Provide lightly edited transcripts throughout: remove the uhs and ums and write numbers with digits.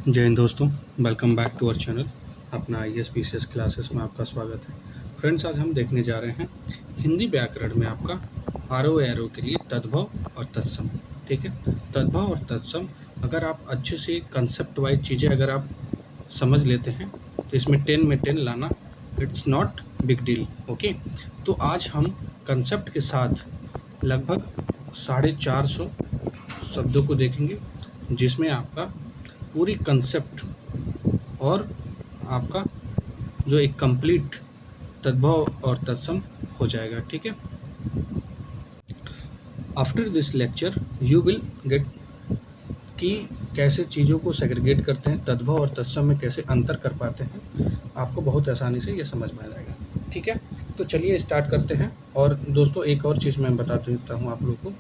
जय हिंद दोस्तों, welcome back to our channel. अपना IAS-PCS क्लासेस में आपका स्वागत है। फ्रेंड्स, आज हम देखने जा रहे हैं हिंदी व्याकरण में आपका आरोह एरो के लिए तद्भव और तत्सम। ठीक है, तद्भव और तत्सम अगर आप अच्छे से कंसेप्ट वाइज चीज़ें अगर आप समझ लेते हैं तो इसमें 10 में 10 लाना it's not big deal. Okay, तो आज हम कंसेप्ट के साथ लगभग 450 शब्दों को देखेंगे, जिसमें आपका पूरी कंसेप्ट और आपका जो एक कंप्लीट तद्भव और तत्सम हो जाएगा। ठीक है, after this lecture you will get कि कैसे चीज़ों को सेग्रीगेट करते हैं, तद्भव और तत्सम में कैसे अंतर कर पाते हैं, आपको बहुत आसानी से ये समझ में आ जाएगा। ठीक है, तो चलिए स्टार्ट करते हैं। और दोस्तों, एक और चीज़ मैं बता देता हूँ आप लोगों को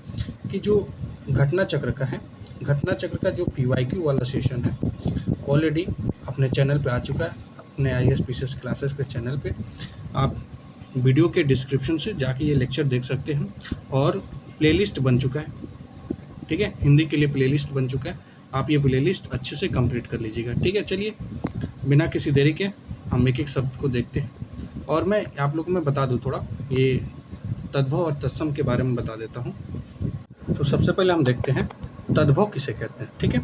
कि जो घटना चक्र का है, घटना चक्र का जो PYQ वाला सेशन है ऑलरेडी अपने चैनल पे आ चुका है। अपने IAS-PCS क्लासेस के चैनल पे आप वीडियो के डिस्क्रिप्शन से जाके ये लेक्चर देख सकते हैं और प्लेलिस्ट बन चुका है। ठीक है, हिंदी के लिए प्लेलिस्ट बन चुका है, आप ये प्लेलिस्ट अच्छे से कंप्लीट कर लीजिएगा। ठीक है, चलिए बिना किसी देरी के हम एक एक शब्द को देखते हैं और मैं आप लोगों को मैं बता दूं थोड़ा ये तद्भव और तत्सम के बारे में बता देता हूं। तो सबसे पहले हम देखते हैं तद्भव किसे कहते हैं। ठीक है,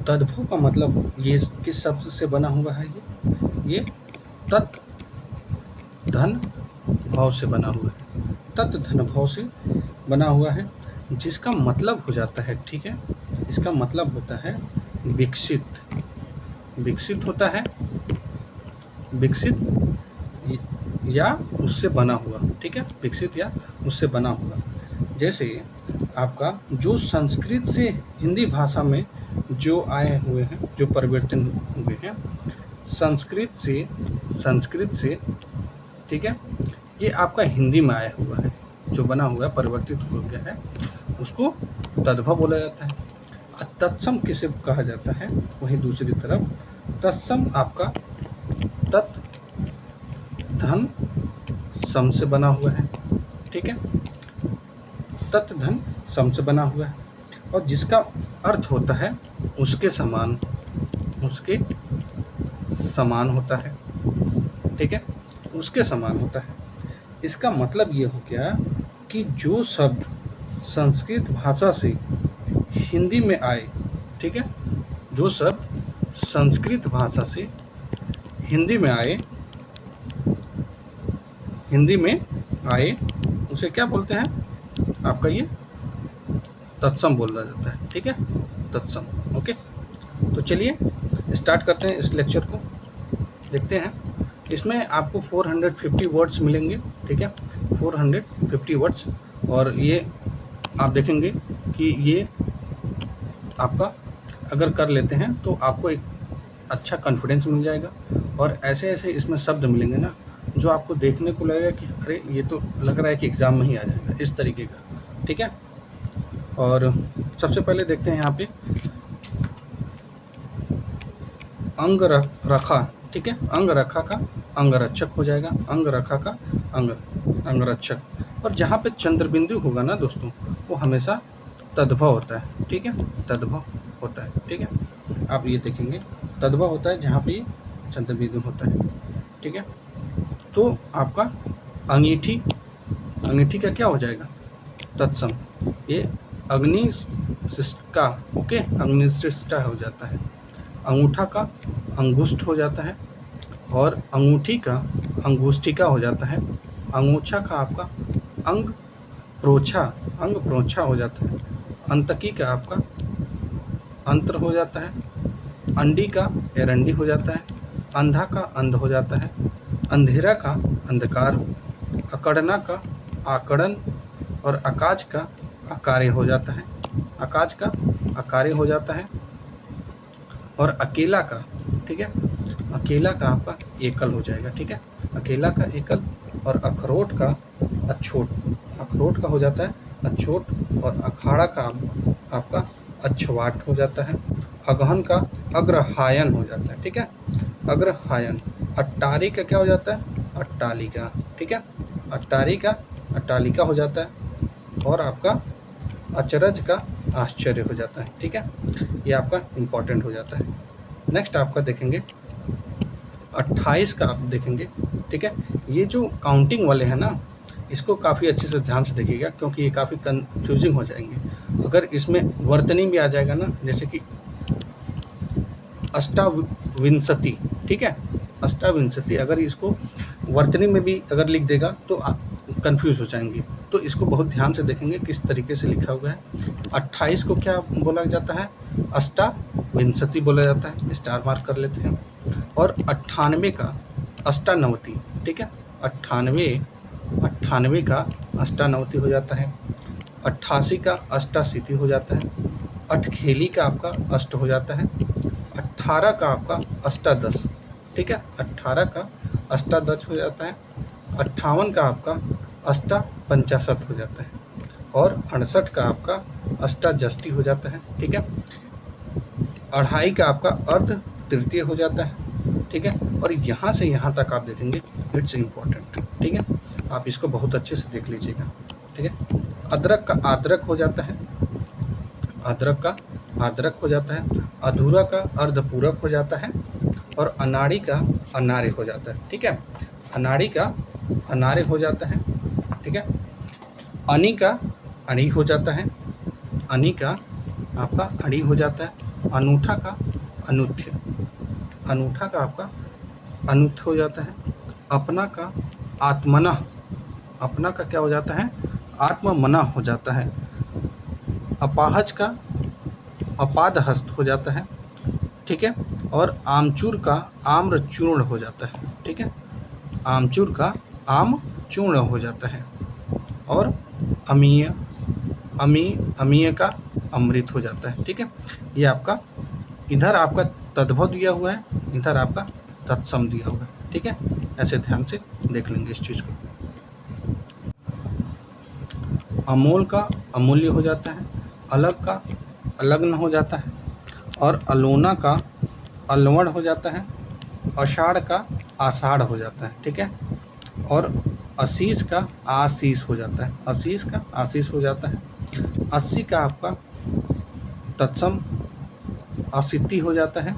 तद्भव का मतलब ये किस शब्द से बना हुआ है, ये तत् धन भाव से बना हुआ है, तत् धन भाव से बना हुआ है, जिसका मतलब हो जाता है, ठीक है, इसका मतलब होता है विकसित। विकसित होता है, विकसित या उससे बना हुआ। ठीक है, विकसित या उससे बना हुआ। जैसे आपका जो संस्कृत से हिंदी भाषा में जो आए हुए हैं, जो परिवर्तन हुए हैं संस्कृत से, ठीक है, ये आपका हिंदी में आया हुआ है, जो बना हुआ है, परिवर्तित हो गया है, उसको तद्भव बोला जाता है। तत्सम किसे कहा जाता है, वहीं दूसरी तरफ तत्सम आपका तत् धन सम से बना हुआ है। ठीक है, तत् धन सम से बना हुआ है और जिसका अर्थ होता है उसके समान, उसके समान होता है। ठीक है, उसके समान होता है। इसका मतलब ये हो गया कि जो शब्द संस्कृत भाषा से हिंदी में आए, ठीक है, जो शब्द संस्कृत भाषा से हिंदी में आए उसे क्या बोलते हैं, आपका ये तत्सम बोला जाता है। ठीक है, तत्सम। ओके, तो चलिए स्टार्ट करते हैं इस लेक्चर को। देखते हैं, इसमें आपको 450 वर्ड्स मिलेंगे। ठीक है, 450 वर्ड्स, और ये आप देखेंगे कि ये आपका अगर कर लेते हैं तो आपको एक अच्छा कॉन्फिडेंस मिल जाएगा और ऐसे ऐसे इसमें शब्द मिलेंगे ना जो आपको देखने को लगेगा कि अरे ये तो लग रहा है कि एग्ज़ाम में ही आ जाएगा, इस तरीके का। ठीक है, और सबसे पहले देखते हैं यहाँ पे अंग रखा। ठीक है, अंग रखा का अंगरक्षक हो जाएगा, अंग रखा का अंगरक्षक। और जहाँ पे चंद्र बिंदु होगा ना दोस्तों, वो हमेशा तद्भव होता है। ठीक है, तद्भव होता है। ठीक है, आप ये देखेंगे तद्भव होता है जहाँ पे चंद्र बिंदु होता है। ठीक है, तो आपका अंगीठी, अंगीठी का क्या हो जाएगा, तत्सम। ये अग्निशिष्ट का, ओके, अग्निशिष्टा हो जाता है। अंगूठा का अंगुष्ठ हो जाता है और अंगूठी का अंगुष्ठिका हो जाता है। अंगूछा का आपका अंग प्रोछा हो जाता है। अंतकी का आपका अंत्र हो जाता है। अंडी का एरंडी हो जाता है। अंधा का अंध हो जाता है। अंधेरा का अंधकार। अकड़ना का आकड़न और अकाज का अकार्य हो जाता है। अकाज का अकार्य हो जाता है। और अकेला का, ठीक है, अकेला का आपका एकल हो जाएगा। ठीक है, अकेला का एकल। और अखरोट का अछोट, अखरोट का हो जाता है अछोट। और अखाड़ा का आपका अछवाट हो जाता है। अगहन का अग्रहायन हो जाता है। ठीक है, अग्रहायन। अट्टारी का क्या हो जाता है, अट्टालिका। ठीक है, अट्टारी का अट्टालिका हो जाता है। और आपका अचरज का आश्चर्य हो जाता है। ठीक है, ये आपका इम्पॉर्टेंट हो जाता है। नेक्स्ट आपका देखेंगे 28 का आप देखेंगे, ठीक है। ये जो काउंटिंग वाले हैं ना, इसको काफ़ी अच्छे से ध्यान से देखिएगा, क्योंकि ये काफ़ी कंफ्यूजिंग हो जाएंगे। अगर इसमें वर्तनी भी आ जाएगा ना, जैसे कि अष्टाविंशति, ठीक है, अष्टाविंशति, अगर इसको वर्तनी में भी अगर लिख देगा तो आप कंफ्यूज हो जाएंगे। तो इसको बहुत ध्यान से देखेंगे किस तरीके से लिखा हुआ है। 28 को क्या बोला जाता है? अष्टाविंशति बोला जाता है, स्टार मार्क कर लेते हैं। और 98 का अष्टानवति, ठीक है, 98 का अष्टानवति हो जाता है। 88 का अष्टाशीति हो जाता है। अठखेली का आपका अष्ट हो जाता है। 18 का आपका अष्टादश, ठीक है, 18 का अष्टादश हो जाता है। 58 का आपका अष्टापंचाशत हो जाता है। और 68 का आपका अष्टाजष्टी हो जाता है, ठीक है। 2.5 का आपका अर्ध तृतीय हो जाता है, ठीक है। और यहाँ से यहाँ तक आप देखेंगे, इट्स इम्पॉर्टेंट, ठीक है। आप इसको बहुत अच्छे से देख लीजिएगा, ठीक है। अदरक का आद्रक हो जाता है, अदरक का आद्रक हो जाता है। अधूरा का अर्धपूरक हो जाता है। और अनाड़ी का अनार्य हो जाता है, ठीक है। अनाड़ी का अनार्य हो जाता है, ठीक है। अनि का अणी हो जाता है। अनि का आपका अणी हो जाता है। अनूठा का अनूठ्य, अनूठा का आपका अनूठ्य हो जाता है। अपना का आत्मना, अपना का क्या हो जाता है? आत्ममना हो जाता है। अपाहज का अपादहस्त हो जाता है, ठीक है। और आमचूर का आम्रचूर्ण हो जाता है, ठीक है। आमचूर का आम चूर्ण हो जाता है। और अमीय अमीय का अमृत हो जाता है, ठीक है। ये आपका इधर आपका तद्भव दिया हुआ है, इधर आपका तत्सम दिया हुआ है, ठीक है। ऐसे ध्यान से देख लेंगे इस चीज़ को। अमोल का अमूल्य हो जाता है। अलग का अलग्न हो जाता है। और अलोना का अलवण हो जाता है। आषाढ़ का आषाढ़ हो जाता है, ठीक है। और असीस का आशीष हो जाता है, असीस का आशीष हो जाता है। 80 का आपका तत्सम असिति हो जाता है।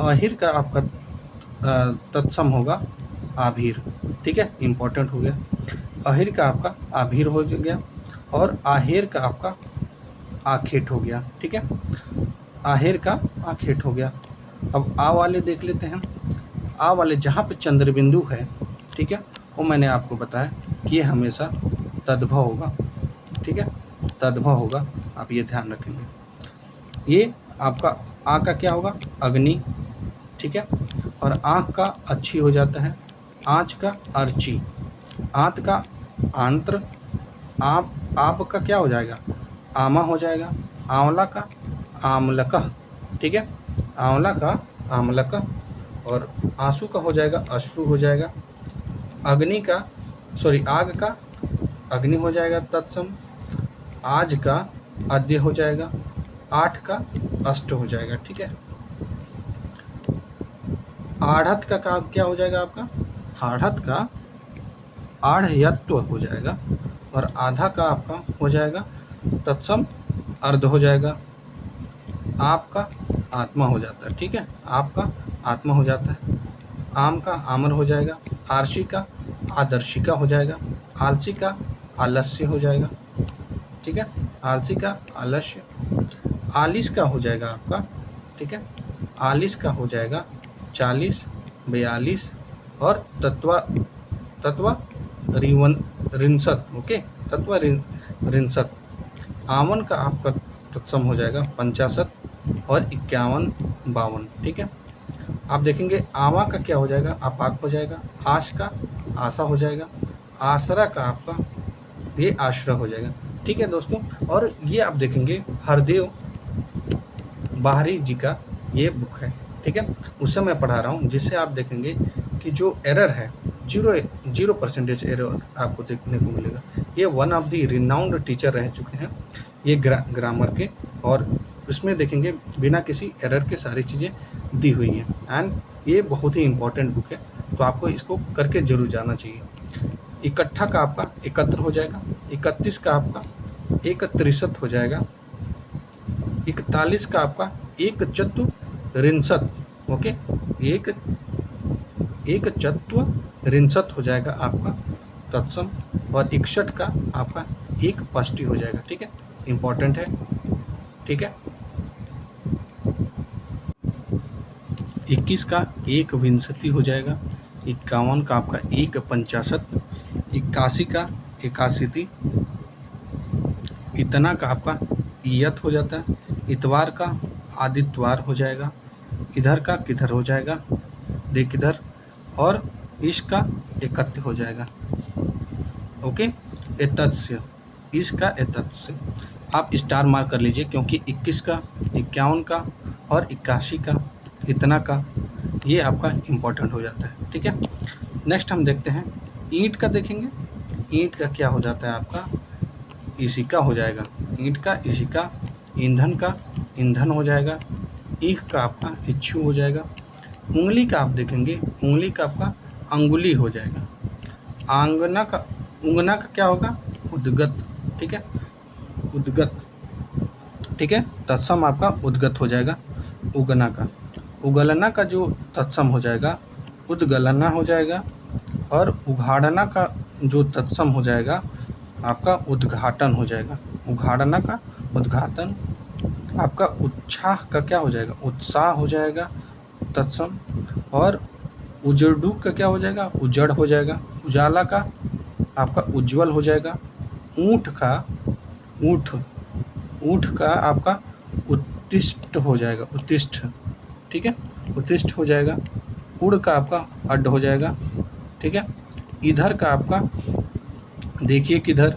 अहिर का आपका तत्सम होगा आभीर, ठीक है, इम्पोर्टेंट हो गया। अहिर का आपका आभीर हो गया। और आहेर का आपका आखेट हो गया, ठीक है। आहेर का आखेट हो गया। अब आ वाले देख लेते हैं। आ वाले जहाँ पे चंद्रबिंदु है, ठीक है, वो मैंने आपको बताया कि ये हमेशा तद्भव होगा, ठीक है, तद्भव होगा, आप ये ध्यान रखेंगे। ये आपका आ का क्या होगा? अग्नि, ठीक है। और आँख का अच्छी हो जाता है। आँच का अर्ची। आंत का आंत्र। आप का क्या हो जाएगा? आमा हो जाएगा। आंवला का आमलका, ठीक है, आंवला का आमलका। और आंसू का हो जाएगा अश्रु हो जाएगा। अग्नि का आग का अग्नि हो जाएगा तत्सम। आज का आद्य हो जाएगा। 8 का अष्ट हो जाएगा, ठीक है। आढ़त का क्या हो जाएगा आपका? आढ़त का आढ़यत्व हो जाएगा। और आधा का आपका हो जाएगा तत्सम अर्ध हो जाएगा। आपका आत्मा हो जाता है, ठीक है, आपका आत्मा हो जाता है। आम का आमर हो जाएगा। आरसी का आदर्शिका हो जाएगा। आलसी का आलस्य हो जाएगा, ठीक है, आलसी का आलस्य। आलिस का हो जाएगा आपका, ठीक है, आलिस का हो जाएगा 40, 42। और तत्वा रिंसत, ओके, तत्व रिंसत। आवन का आपका तत्सम हो जाएगा 65। और 51, 52, ठीक है। आप देखेंगे आवा का क्या हो जाएगा? अपाक हो जाएगा। आश का आशा हो जाएगा। आसरा का आपका ये आश्रय हो जाएगा, ठीक है दोस्तों। और ये आप देखेंगे हरदेव बाहरी जी का ये बुक है, ठीक है, उससे मैं पढ़ा रहा हूँ, जिससे आप देखेंगे कि जो एरर है 0% एरर आपको देखने को मिलेगा। ये one of the renowned teacher रह चुके हैं ये ग्रामर के। और उसमें देखेंगे बिना किसी एरर के सारी चीज़ें दी हुई हैं। एंड ये बहुत ही इम्पोर्टेंट बुक है, तो आपको इसको करके जरूर जाना चाहिए। इकट्ठा का आपका एकत्र हो जाएगा। 31 का आपका एक त्रिशत हो जाएगा। 41 का आपका एक चतु रिंसत। ओके, एक एक चत्व रिंसत हो जाएगा आपका तत्सम, और 61 का आपका एक पष्टि हो जाएगा। ठीक है, इंपॉर्टेंट है। ठीक है, 21 का एक विंशति हो जाएगा, 51 का आपका एक पंचाशत, 81 का एकाशीति, इतना का आपका ईयत हो जाता है, इतवार का आदित्यवार हो जाएगा, इधर का किधर हो जाएगा, देख इधर, और इसका एकत्य हो जाएगा। ओके, एतत्स्य, इसका एतत्स्य आप स्टार मार्क कर लीजिए, क्योंकि 21 का, 51 का और 81 का, इतना का, ये आपका इम्पोर्टेंट हो जाता है। ठीक है, नेक्स्ट हम देखते हैं ईंट का। देखेंगे ईंट का क्या हो जाता है आपका, इसी का हो जाएगा, ईंट का इसी का, ईंधन का ईंधन हो जाएगा, ईख का आपका इच्छू हो जाएगा, उंगली का आप देखेंगे, उंगली का आपका अंगुली हो जाएगा, आंगना का, उंगना का क्या होगा, उद्गत। ठीक है, उद्गत। ठीक है, तत्सम आपका उद्गत हो जाएगा उगना का, उगलना का जो तत्सम हो जाएगा उद्गलना हो जाएगा, और उघाड़ना का जो तत्सम हो जाएगा आपका उद्घाटन हो जाएगा, उघाड़ना का उद्घाटन, आपका उत्साह का क्या हो जाएगा, उत्साह हो जाएगा तत्सम, और उजड़ू का क्या हो जाएगा, उजड़ हो जाएगा, उजाला का आपका उज्जवल हो जाएगा, ऊँट का ऊँट, ऊँट का आपका उत्तिष्ठ हो जाएगा, उत्तिष्ठ। ठीक है, उत्तिष्ठ हो जाएगा, उड़ का आपका अड्ड हो जाएगा। ठीक है, इधर का आपका देखिए किधर,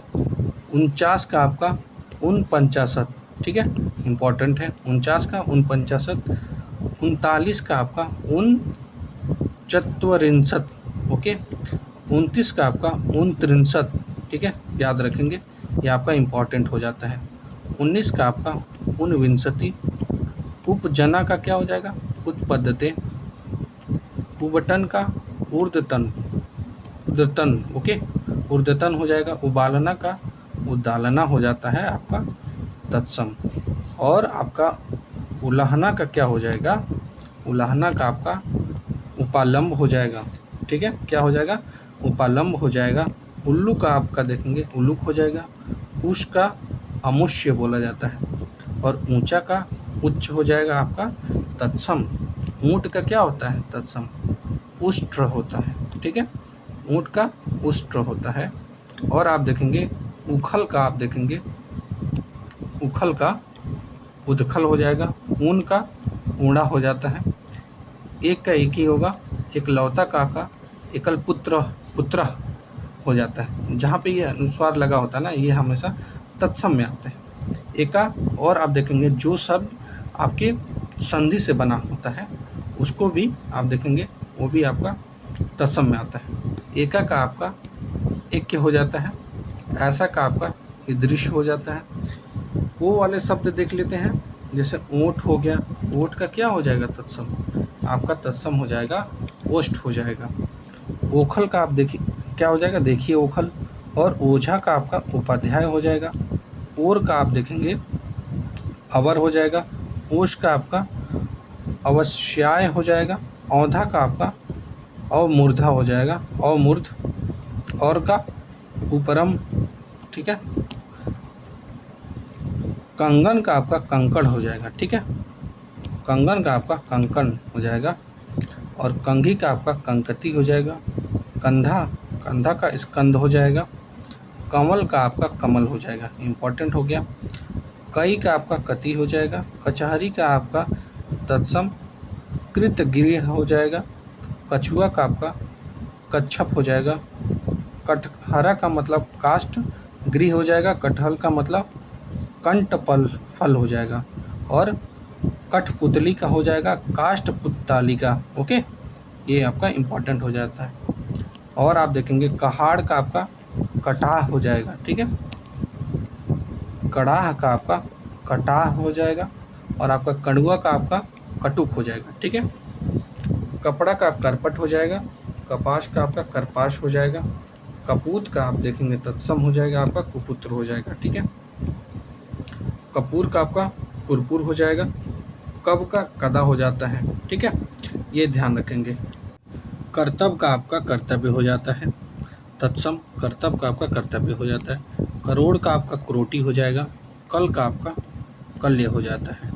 49 का आपका 49। ठीक है, इम्पॉर्टेंट है, 49 का 49, 39 का आपका 39। ओके, 29 का आपका 39। ठीक है, याद रखेंगे, ये आपका इम्पॉर्टेंट हो जाता है। 19 का आपका 29, उपजना का क्या हो जाएगा, उत्पद्यते, उबटन का ऊर्ध्वतन, ऊर्ध्वतन। ओके, ऊर्ध्वतन हो जाएगा, उबालना का उद्दालना हो जाता है आपका तत्सम, और आपका उलाहना का क्या हो जाएगा, उलाहना का आपका उपालंब हो जाएगा। ठीक है, क्या हो जाएगा, उपालंब हो जाएगा। उल्लू का आपका देखेंगे उल्लूक हो जाएगा, उष का अमुष्य बोला जाता है, और ऊंचा का उच्च हो जाएगा आपका तत्सम। ऊंट का क्या होता है, तत्सम उष्ट्र होता है। ठीक है, ऊंट का उष्ट्र होता है। और आप देखेंगे उखल का, आप देखेंगे उखल का उदखल हो जाएगा, ऊन का ऊँड़ा हो जाता है, एक का एक ही होगा, एक लौता का एकल पुत्र पुत्र हो जाता है। जहाँ पे ये अनुस्वार लगा होता है ना, ये हमेशा तत्सम में आते हैं। एका, और आप देखेंगे जो शब्द आपके संधि से बना होता है उसको भी आप देखेंगे, वो भी आपका तत्सम में आता है। एका का आपका एक के हो जाता है, ऐसा का आपका दृश्य हो जाता है। वो वाले शब्द देख लेते हैं, जैसे ऊँट हो गया, ऊँट का क्या हो जाएगा, तत्सम, आपका तत्सम हो जाएगा ओष्ठ हो जाएगा। ओखल का आप देखिए क्या हो जाएगा, देखिए ओखल, और ओझा का आपका उपाध्याय हो जाएगा। ओर का आप देखेंगे अवर हो जाएगा, ओष का आपका अवश्याय हो जाएगा, औंधा का आपका अवमूर्धा हो जाएगा, अवमूर्ध, और का उपरम। ठीक है, कंगन का आपका कंकड़ हो जाएगा। ठीक है, कंगन का आपका कंकण हो जाएगा, और कंघी का आपका कंकती हो जाएगा, कंधा, कंधा का स्कंद हो जाएगा, कमल का आपका कमल हो जाएगा, इम्पोर्टेंट हो गया। कई का आपका कति हो जाएगा, कचहरी का आपका तत्सम कृतगिरि हो जाएगा, कछुआ का आपका कच्छप हो जाएगा, कटहरा का मतलब काष्ठ गृह हो जाएगा, कटहल का मतलब कंटपल फल हो जाएगा, और कठपुतली का हो जाएगा काष्ठपुत्तालिका। ओके, ये आपका इम्पोर्टेंट हो जाता है। और आप देखेंगे कहाड़ का आपका कटाह हो जाएगा। ठीक है, कड़ाह का आपका कटाह हो जाएगा, और आपका कड़ुआ का आपका कटुक हो जाएगा। ठीक है, कपड़ा का करपट हो जाएगा, कपास का आपका करपाश हो जाएगा, कपूत का आप देखेंगे तत्सम हो जाएगा, आपका कुपुत्र हो जाएगा। ठीक है, कपूर का आपका कुरपुर हो जाएगा, कब का कदा हो जाता है, ठीक है, ये ध्यान रखेंगे। कर्तव्य का आपका कर्तव्य हो जाता है, तत्सम कर्तव्य का आपका कर्तव्य हो जाता है, करोड़ का आपका क्रोटी हो जाएगा, कल का आपका कल्य हो जाता है,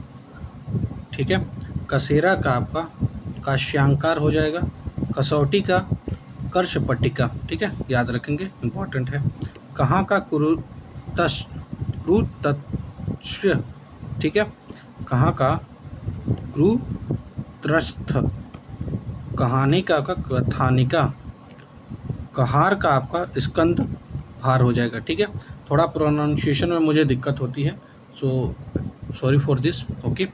ठीक है। कसेरा का आपका काश्यांकार हो जाएगा, कसौटी का कर्ष पट्टिका, ठीक है, याद रखेंगे, इम्पॉर्टेंट है। कहाँ का कुरुतश कुरुतस्य, ठीक है, कहाँ का कुरुत्रस्थ, कहानी का आपका कथानिका, कहार का आपका स्कंद भार हो जाएगा, ठीक है। थोड़ा प्रोनाउंसिएशन में मुझे दिक्कत होती है, so sorry for this, okay.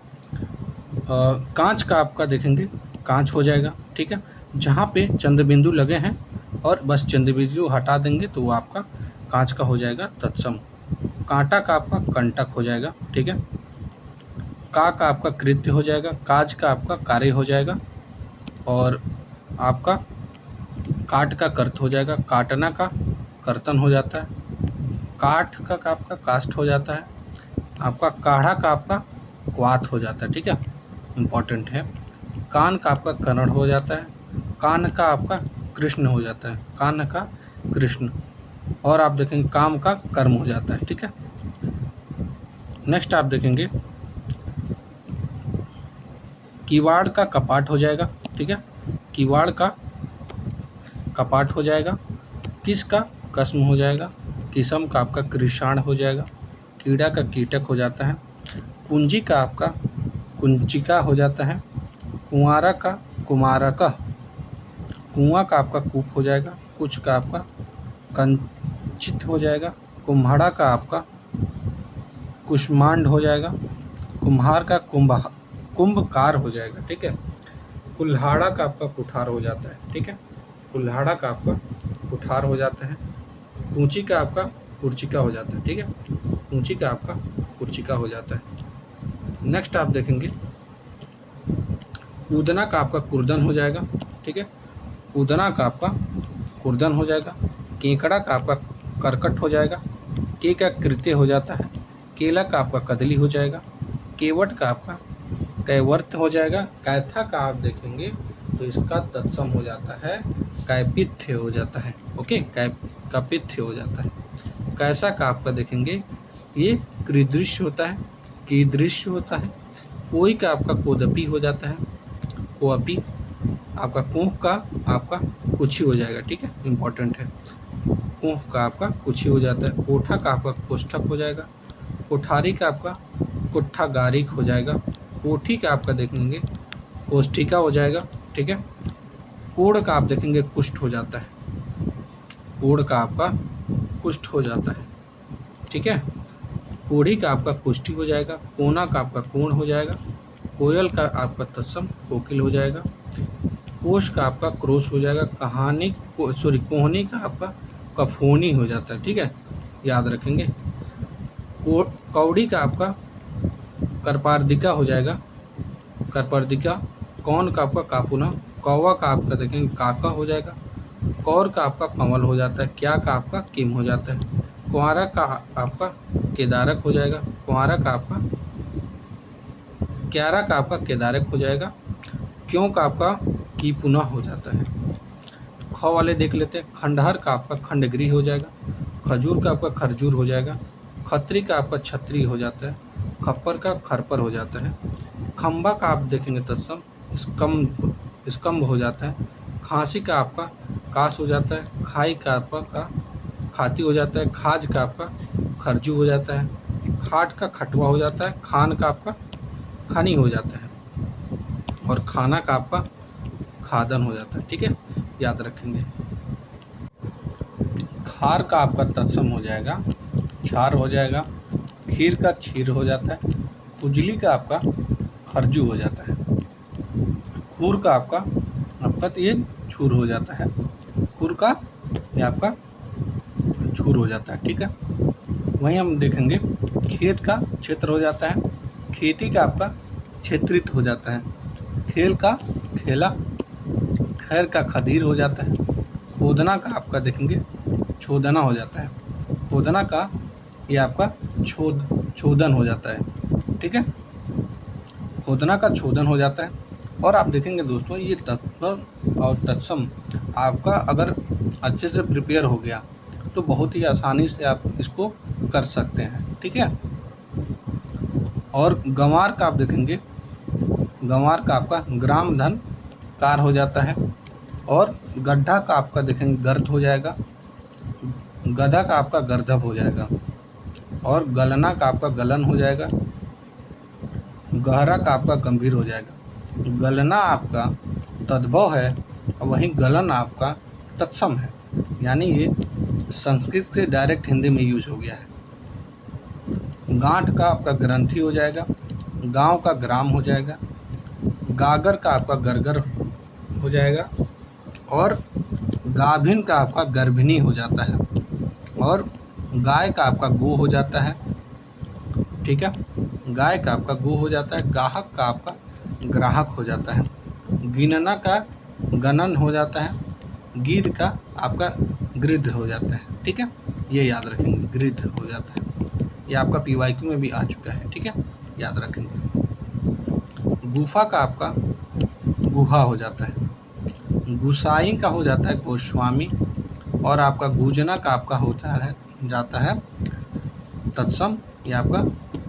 कांच का आपका देखेंगे कांच हो जाएगा, ठीक है, जहाँ पे चंद्रबिंदु लगे हैं और बस चंद्रबिंदु हटा देंगे तो वो आपका कांच का हो जाएगा तत्सम। कांटा का आपका कंटक हो जाएगा, ठीक है। का आपका कृत्य हो जाएगा, काज का आपका कार्य हो जाएगा, और आपका काट का कर्त हो जाएगा, काटना का कर्तन हो जाता है, काठ का आपका कास्ट हो जाता है, आपका काढ़ा का आपका क्वाथ हो जाता है, ठीक है, इम्पॉर्टेंट है। कान का आपका कन्नड़ हो जाता है, कान का आपका कृष्ण हो जाता है, कान का कृष्ण, और आप देखेंगे काम का कर्म हो जाता है, ठीक है। नेक्स्ट आप देखेंगे किवाड़ का कपाट हो जाएगा, ठीक है, किवाड़ का कपाट हो जाएगा, किस का कसम हो जाएगा, किस्म का आपका कृषाण हो जाएगा, कीड़ा का कीटक हो जाता है, कुंजी का आपका कुंचिका हो जाता है, कुंवारा का कुमारका, कुआं का आपका कूप हो जाएगा, कुछ का आपका कंचित हो जाएगा, कुम्हाड़ा का आपका कुष्मांड हो जाएगा, कुम्हार का कुंभकार हो जाएगा, ठीक है। कुल्हाड़ा का आपका कुठार हो जाता है, ठीक है, कुल्हाड़ा का आपका कुठार हो जाता है। ऊंची का आपका कुर्चिका हो जाता है, ठीक है, ऊंची का आपका कुर्चिका हो जाता है। नेक्स्ट आप देखेंगे कूदना का आपका कुर्दन हो जाएगा, ठीक है, कूदना का आपका कुर्दन हो जाएगा। केकड़ा का आपका करकट हो जाएगा, के का कृत्य हो जाता है, केला का आपका कदली हो जाएगा, केवट का आपका कैवर्त हो जाएगा, कैथा का आप देखेंगे तो इसका तत्सम हो जाता है कैपिथ्य हो जाता है, ओके, कैपिथ्य हो जाता है। कैसा का आपका देखेंगे ये कृदृश्य होता है, कीदृश्य होता है। कोई का आपका कोदपी हो जाता है, कोअपी, आपका कोह का आपका कुछ ही हो जाएगा, ठीक है, इम्पॉर्टेंट है। कोह का आपका कुछ ही हो जाता है। कोठा का आपका कोष्ठक हो जाएगा, कोठारी का आपका कुट्ठागारिक हो जाएगा, कोठी का आपका देखेंगे कोष्ठिका हो जाएगा, ठीक है। कोड़ का आप देखेंगे कुष्ठ हो जाता है, कोड़ का आपका कुष्ठ हो जाता है, ठीक है। कोढ़ी का आपका कुष्ठी हो जाएगा, कोना का आपका कोण हो जाएगा, कोयल का आपका तत्सम कोकिल हो जाएगा, कोश का आपका क्रोश हो जाएगा, कोहनी का आपका कफोनी हो जाता है, ठीक है, याद रखेंगे। कौड़ी का आपका करपार्दिका हो जाएगा, करपर्दिका। कौन का आपका कापुना, कौवा का आपका देखेंगे काका हो जाएगा, कौर का आपका कंवल हो जाता है, क्या का आपका किम हो जाता है, कुंवारा का आपका केदारक हो जाएगा, कुंवारा का आपका क्यारा का आपका केदारक हो जाएगा, क्यों का आपका की पुनः हो जाता है। ख वाले देख लेते हैं, खंडहर का आपका खंडगिरी हो जाएगा, खजूर का आपका खरजूर हो जाएगा, खत्री का आपका छत्री हो जाता है, खप्पर का खरपर हो जाता है, खंबा का आप देखेंगे तत्सम स्कम्भ हो जाता है, खांसी का आपका कास हो जाता है, खाई का आपका खाती हो जाता है, खाज का आपका खरजू हो जाता है, खाट का खटवा हो जाता है, खान का आपका खानी हो जाता है, और खाना का आपका खादन हो जाता है, ठीक है, याद रखेंगे। खार का आपका तत्सम हो जाएगा छार हो जाएगा, खीर का क्षीर हो जाता है, उजली का आपका खरजू हो जाता है, खूर का आपका तो ये छूर हो जाता है, खूर का ये आपका छूर हो जाता है, ठीक है। वहीं हम देखेंगे खेत का क्षेत्र हो जाता है, खेती का आपका क्षेत्रित हो जाता है, खेल का खेला, खैर का खदीर हो जाता है, खोदना का आपका देखेंगे छोदना हो जाता है, खोदना का ये आपका छोदन हो जाता है, ठीक है। खोदना का छोदन हो जाता है। और आप देखेंगे दोस्तों, ये तत्व और तत्सम आपका अगर अच्छे से प्रिपेयर हो गया तो बहुत ही आसानी से आप इसको कर सकते हैं। ठीक है। और गंवार का आप देखेंगे, गंवार का आपका ग्राम धन कार हो जाता है। और गड्ढा का आपका देखेंगे गर्द हो जाएगा, गधा का आपका गर्दभ हो जाएगा। और गलना का आपका गलन हो जाएगा, गहरा का आपका गंभीर हो जाएगा। गलना आपका तद्भव है और वहीं गलन आपका तत्सम है, यानी ये संस्कृत से डायरेक्ट हिंदी में यूज हो गया है। गांठ का आपका ग्रंथि हो जाएगा, गांव का ग्राम हो जाएगा, गागर का आपका गरगर हो जाएगा। और गाभिन का आपका गर्भिणी हो जाता है। और गाय का आपका गो हो जाता है। ठीक है, गाय का आपका गो हो जाता है। गाहक का आपका ग्राहक हो जाता है। गिनना का गणन हो जाता है। गिद्ध का आपका गृद्ध हो जाता है। ठीक है, ये याद रखेंगे, गृद्ध हो जाता है। ये आपका पीवाईक्यू में भी आ चुका है। ठीक है, याद रखेंगे। गुफा का आपका गुहा हो जाता है। गुसाई का हो जाता है गोस्वामी। और आपका गुजना का आपका होता है जाता है तत्सम, ये आपका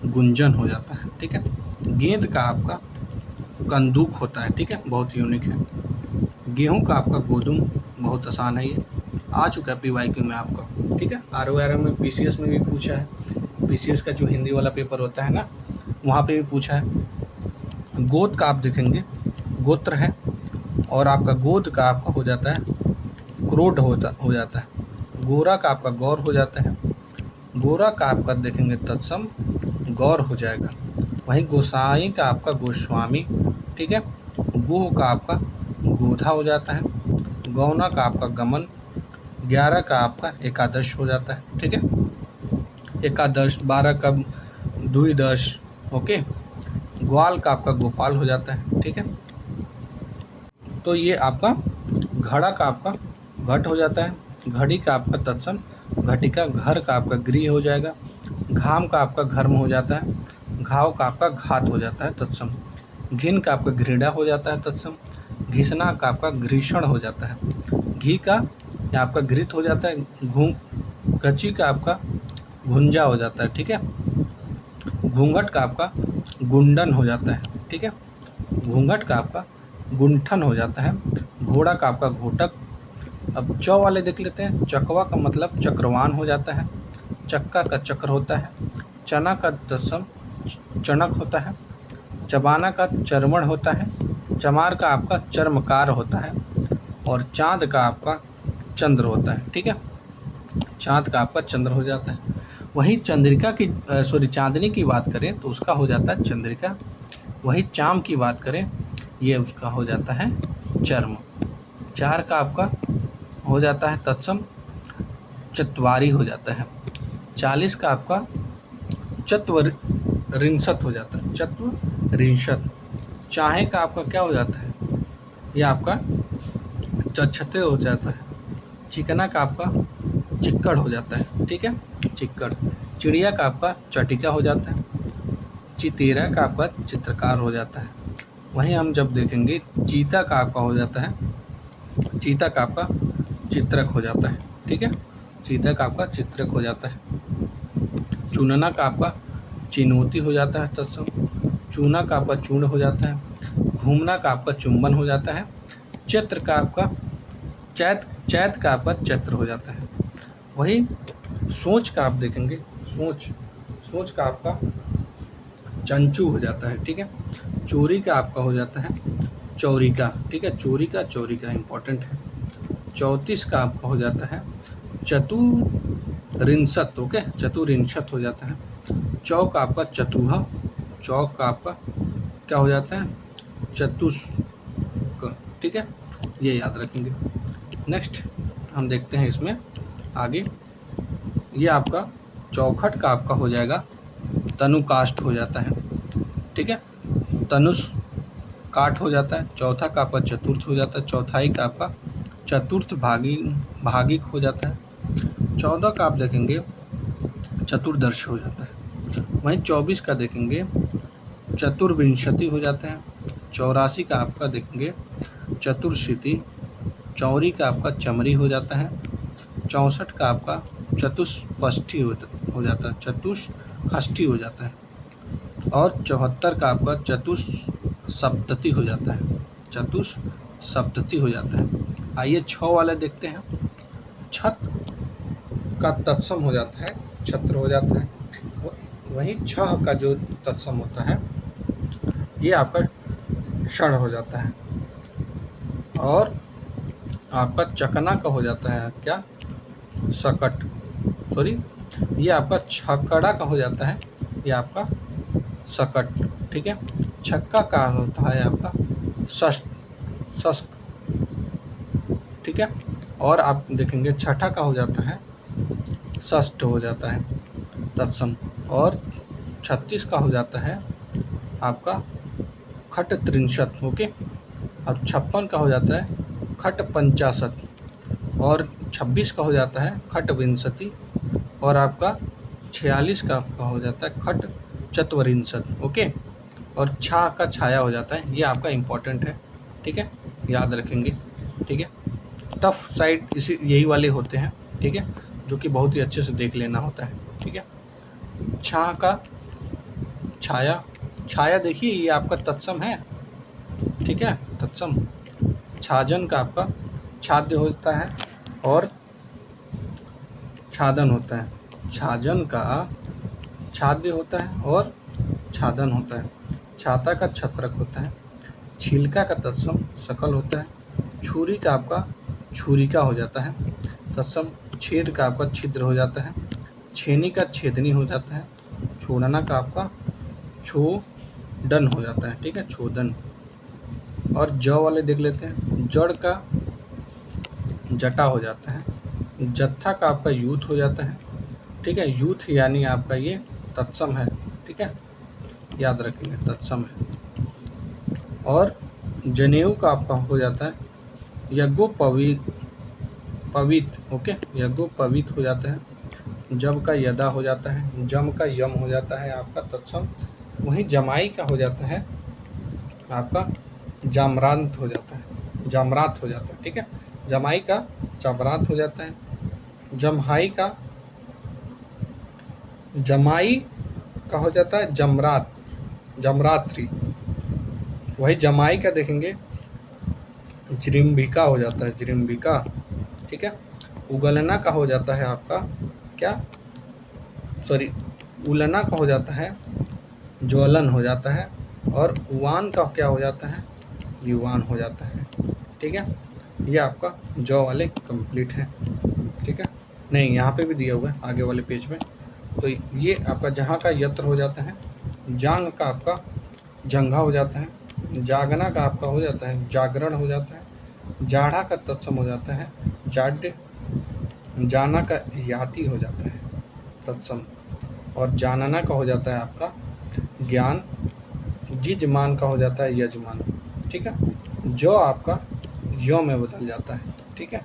गुंजन हो जाता है। ठीक है। गेंद का आपका कंदूक होता है। ठीक है, बहुत यूनिक है। गेहूं का आपका गोदुम, बहुत आसान है, ये आ चुका है पीवाईक्यू में आपका। ठीक है, आरओआरएम में पीसीएस में भी पूछा है। पीसीएस का जो हिंदी वाला पेपर होता है ना, वहाँ पे भी पूछा है। गोद का आप देखेंगे गोत्र है। और आपका गोद का आपका हो जाता है क्रोध हो जाता है। गोरा का आपका गौर हो जाता है। गोरा का आपका देखेंगे तत्सम गौर हो जाएगा। वहीं गोसाई का आपका गोस्वामी। ठीक है। गोह का आपका गोधा हो जाता है। गौना का आपका गमन। 11 का आपका एकादश हो जाता है। ठीक है, एकादश। 12 का द्विदश। ओके। ग्वाल का आपका गोपाल हो जाता है। ठीक है, तो ये आपका घड़ा का आपका घट हो जाता है। घड़ी का आपका तत्सम घटिका। घर का आपका गृह हो जाएगा। घाम का आपका घर्म हो जाता है। घाव का आपका घात हो जाता है तत्सम। घिन का आपका घृणा हो जाता है तत्सम। घिसना का आपका घृषण हो जाता है। घी का आपका घृत हो जाता है। घची का आपका भुंजा हो जाता है। ठीक है। घूंघट का आपका गुंडन हो जाता है। ठीक है, घूंघट का आपका गुंठन हो जाता है। घोड़ा का आपका घोटक। अब चौ वाले देख लेते हैं। चकवा का मतलब चक्रवान हो जाता है। चक्का का चक्र होता है। चना का तत्सम चणक होता है। चबाना का चर्मण होता है। चमार का आपका चर्मकार होता है। और चाँद का आपका चंद्र होता है। ठीक है, चाँद का आपका चंद्र हो जाता है। वहीं चंद्रिका की चांदनी की बात करें तो उसका हो जाता है चंद्रिका। वही चाम की बात करें, ये उसका हो जाता है चर्म। चार का आपका हो जाता है तत्सम चत्वारी हो जाता है। 40 का आपका चत्वरिंशत हो जाता है। चत्वरिंशत। चाहे का आपका क्या हो जाता है, ये आपका चच्छते हो जाता है। चिकना का आपका चिक्कड़ हो जाता है। ठीक है, चिक्कड़। चिड़िया का आपका चटिका हो जाता है। चितेरा का आपका चित्रकार हो जाता है। वहीं हम जब देखेंगे चीता का आपका हो जाता है, चीता का आपका चित्रक हो जाता है। ठीक है, चीता का आपका चित्रक हो जाता है। चुनना का आपका चिनौती हो जाता है तत्सम। चूना का आपका चूर्ण हो जाता है। घूमना का आपका चुंबन हो जाता है। चैत्र का आपका चैत का आपका चैत्र हो जाता है। वही सोच का आप देखेंगे, सोच का आपका चंचू हो जाता है। ठीक है, चोरी का आपका हो जाता है चौरिका। ठीक है, चौरिका इम्पोर्टेंट है। 34 का आपका हो जाता है चतुरिंशत। ओके, चतुरिंशत हो जाता है। चौक का आपका चतुहा। चौक का आपका क्या हो जाता है चतुष्क। ठीक है, ये याद रखेंगे। नेक्स्ट हम देखते हैं इसमें आगे। ये आपका चौखट का आपका हो जाएगा तनुकाष्ठ हो जाता है। ठीक है, तनुष काठ हो जाता है। चौथा का आपका चतुर्थ हो जाता है। चौथाई का आपका चतुर्थ भागिक हो जाता है। 14 का आप देखेंगे चतुर्दर्श हो जाता है। वहीं 24 का देखेंगे चतुर्विंशति हो जाता है। 84 का आपका देखेंगे चतुर्शीति। चौरी का आपका चमरी हो जाता है। 64 का आपका चतुष्पष्ठी हो जाता है, चतुष्षष्ठी हो जाता है। और 74 का आपका चतुस्सप्तति हो जाता है, चतुस्सप्तति हो जाता है। आइए 6 वाले देखते हैं। छत का तत्सम हो जाता है, छत्र हो जाता है। वहीं 6 का जो तत्सम होता है ये आपका क्षण हो जाता है। और आपका चकना का हो जाता है क्या, सकट, सॉरी, ये आपका छकड़ा का हो जाता है, ये आपका सकट, ठीक है। छक्का का होता है आपका षष्ठ, ठीक है। और आप देखेंगे छठा का हो जाता है षष्ठ हो जाता है तत्सम। और 36 का हो जाता है आपका खट त्रिंशत, ओके। अब 56 का हो जाता है खट पंचाशत। और 26 का हो जाता है खट विंशति। और आपका 46 का आपका हो जाता है खट चत्वरिंशत, ओके। और छा का छाया हो जाता है, ये आपका इम्पोर्टेंट है, ठीक है, याद रखेंगे, ठीक है। टफ साइड इसी यही वाले होते हैं, ठीक है, जो कि बहुत ही अच्छे से देख लेना होता है, ठीक है। छा का छाया, छाया देखिए ये आपका तत्सम है, ठीक है, तत्सम। छाजन का आपका छाद्य होता है और छादन होता है। छाजन का छाद्य होता है और छादन होता है। छाता का छत्रक होता है। छिलका का तत्सम सकल होता है। छुरी का आपका छुरिका हो जाता है तत्सम। छेद का आपका छिद्र हो जाता है। छेनी का छेदनी हो जाता है। छोड़ना का आपका छोदन हो जाता है, ठीक है, छोदन। और ज वाले देख लेते हैं। जड़ का जटा हो जाता है। जत्था का आपका यूथ हो जाता है, ठीक है, यूथ यानी आपका ये तत्सम है, ठीक है, याद रखेंगे तत्सम है। और जनेऊ का आपका हो जाता है पवित, ओके, यज्ञोपवीत हो जाता है। जब का यदा हो जाता है। जम का यम हो जाता है आपका तत्सम। वहीं जमाई का हो जाता है आपका जामरांत हो जाता है, जामरात हो जाता है, ठीक है। जमाई का जामरात हो जाता है। जमाई का हो जाता है जमरात, जमरात्रि। वही जमाई का देखेंगे जृंभिका हो जाता है, जृंभिका, ठीक है। उगलना का हो जाता है आपका क्या, सॉरी, उलना का हो जाता है ज्वलन हो जाता है। और उवान का क्या हो जाता है, युवान हो जाता है, ठीक है। ये आपका जौ वाले कंप्लीट है, ठीक है। नहीं, यहाँ पे भी दिया हुआ है आगे वाले पेज में। तो ये आपका जहाँ का यत्र हो जाता है। जांग का आपका जंघा हो जाता है। जागना का आपका हो जाता है जागरण हो जाता है। जाढ़ा का तत्सम हो जाता है जाड्य। जाना का याति हो जाता है तत्सम। और जानना का हो जाता है आपका ज्ञान। जिजमान का हो जाता है यजमान, ठीक है। जो आपका यो में बदल जाता है, ठीक है।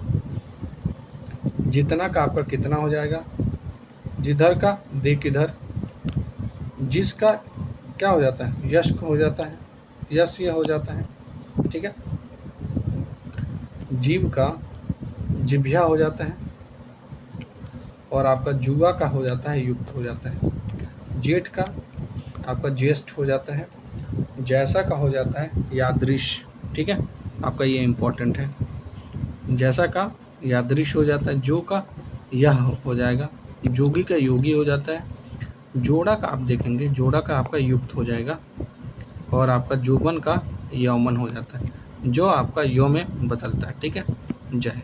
जितना का आपका कितना हो जाएगा। जिधर का दे किधर। जिसका क्या हो जाता है, यश हो जाता है, यश ये हो जाता है, ठीक है। जीव का जिभ्या हो जाता है। और आपका जुआ का हो जाता है युक्त हो जाता है। जेठ का आपका ज्येष्ठ हो जाता है। जैसा का हो जाता है यादृश, ठीक है, आपका ये इम्पोर्टेंट है। जैसा का यादृश हो जाता है। जो का यह हो जाएगा। जोगी का योगी हो जाता है। जोड़ा का आप देखेंगे, जोड़ा का आपका युक्त हो जाएगा। और आपका जोबन का यौमन हो जाता है, जो आपका यौ में बदलता है, ठीक है। जय,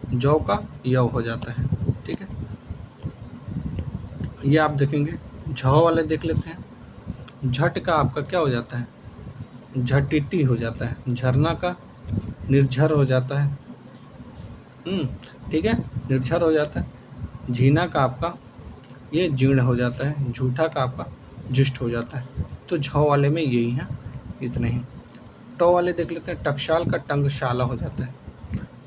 जौ का यौ हो जाता है, ठीक है। ये आप देखेंगे। झ वाले देख लेते हैं। झट का आपका क्या हो जाता है, झटिति हो जाता है। झरना का निर्झर हो जाता है, ठीक है, निर्झर हो जाता है। झीना का आपका ये जीर्ण हो जाता है। झूठा का आपका जुष्ट हो जाता है। तो झ वाले में यही है, इतने ही। ट वाले देख लेते हैं। टकशाल का टंगशाला हो जाता है।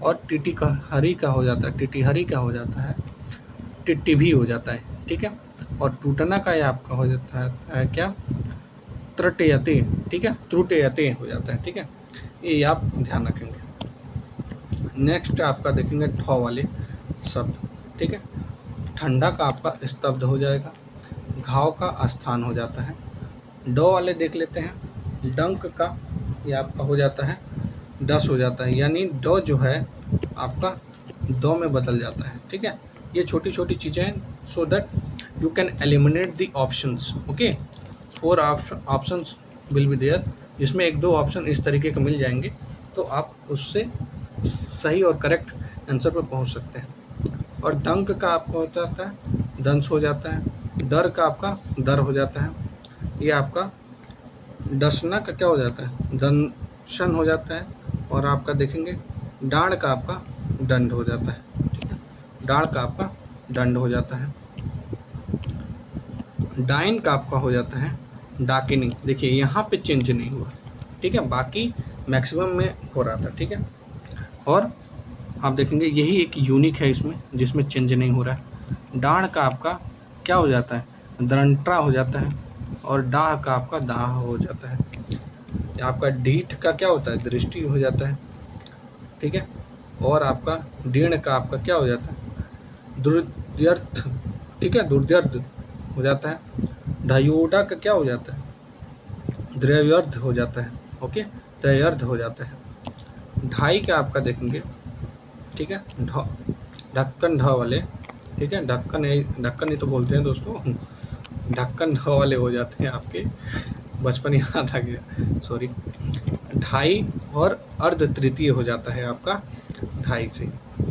और टिटी का हरी का हो जाता है, टिटी हरी का हो जाता है, टिट्टी भी हो जाता है, ठीक है। और टूटना का ये आपका हो जाता है क्या, त्रटयते, ठीक है, त्रुटयते हो जाता है, ठीक है, ये आप ध्यान रखेंगे। नेक्स्ट आपका देखेंगे ठ वाले शब्द, ठीक है। ठंडा का आपका स्तब्ध हो जाएगा, घाव का स्थान हो जाता है। ड वाले देख लेते हैं। डंक का ये आपका हो जाता है डस हो जाता है, यानी ड जो है आपका द में बदल जाता है, ठीक है। ये छोटी छोटी चीज़ें हैं, so that you can eliminate the options. Okay, 4 options will be there, जिसमें 1-2 ऑप्शन इस तरीके के मिल जाएंगे, तो आप उससे सही और करेक्ट आंसर पर पहुंच सकते हैं। और डंक का आपका हो जाता है दंश हो जाता है। डर का आपका दर हो जाता है। ये आपका डसना का क्या हो जाता है दंशन हो जाता है। और आपका देखेंगे डांड का आपका दंड हो जाता है, ठीक है, डांड का आपका दंड हो जाता है। डाइन का आपका हो जाता है डाकिनी। देखिए यहाँ पे चेंज नहीं हुआ, ठीक है, बाकी मैक्सिमम में हो रहा था, ठीक है। और आप देखेंगे यही एक यूनिक है इसमें, जिसमें चेंज नहीं हो रहा है। डाण का आपका क्या हो जाता है दंट्रा हो जाता है। और डाह का आपका दाह हो जाता है। आपका डीठ का क्या होता है दृष्टि हो जाता है, ठीक है। और आपका डीण का आपका क्या हो जाता है दुर्द्यर्थ, ठीक है, दुर्द्यर्थ हो जाता है। ढयोडा का क्या हो जाता है द्रव्यर्थ हो जाता है, ओके, द्रव्यर्थ हो जाता है। ढाई का आपका देखेंगे, ठीक है, ढक्कन ढ वाले, ठीक है, ढक्कन ही तो बोलते हैं दोस्तों, ढक्कन ढ वाले हो जाते हैं आपके, बचपन याद आ गया, सॉरी। ढाई और अर्ध तृतीय हो जाता है आपका ढाई से।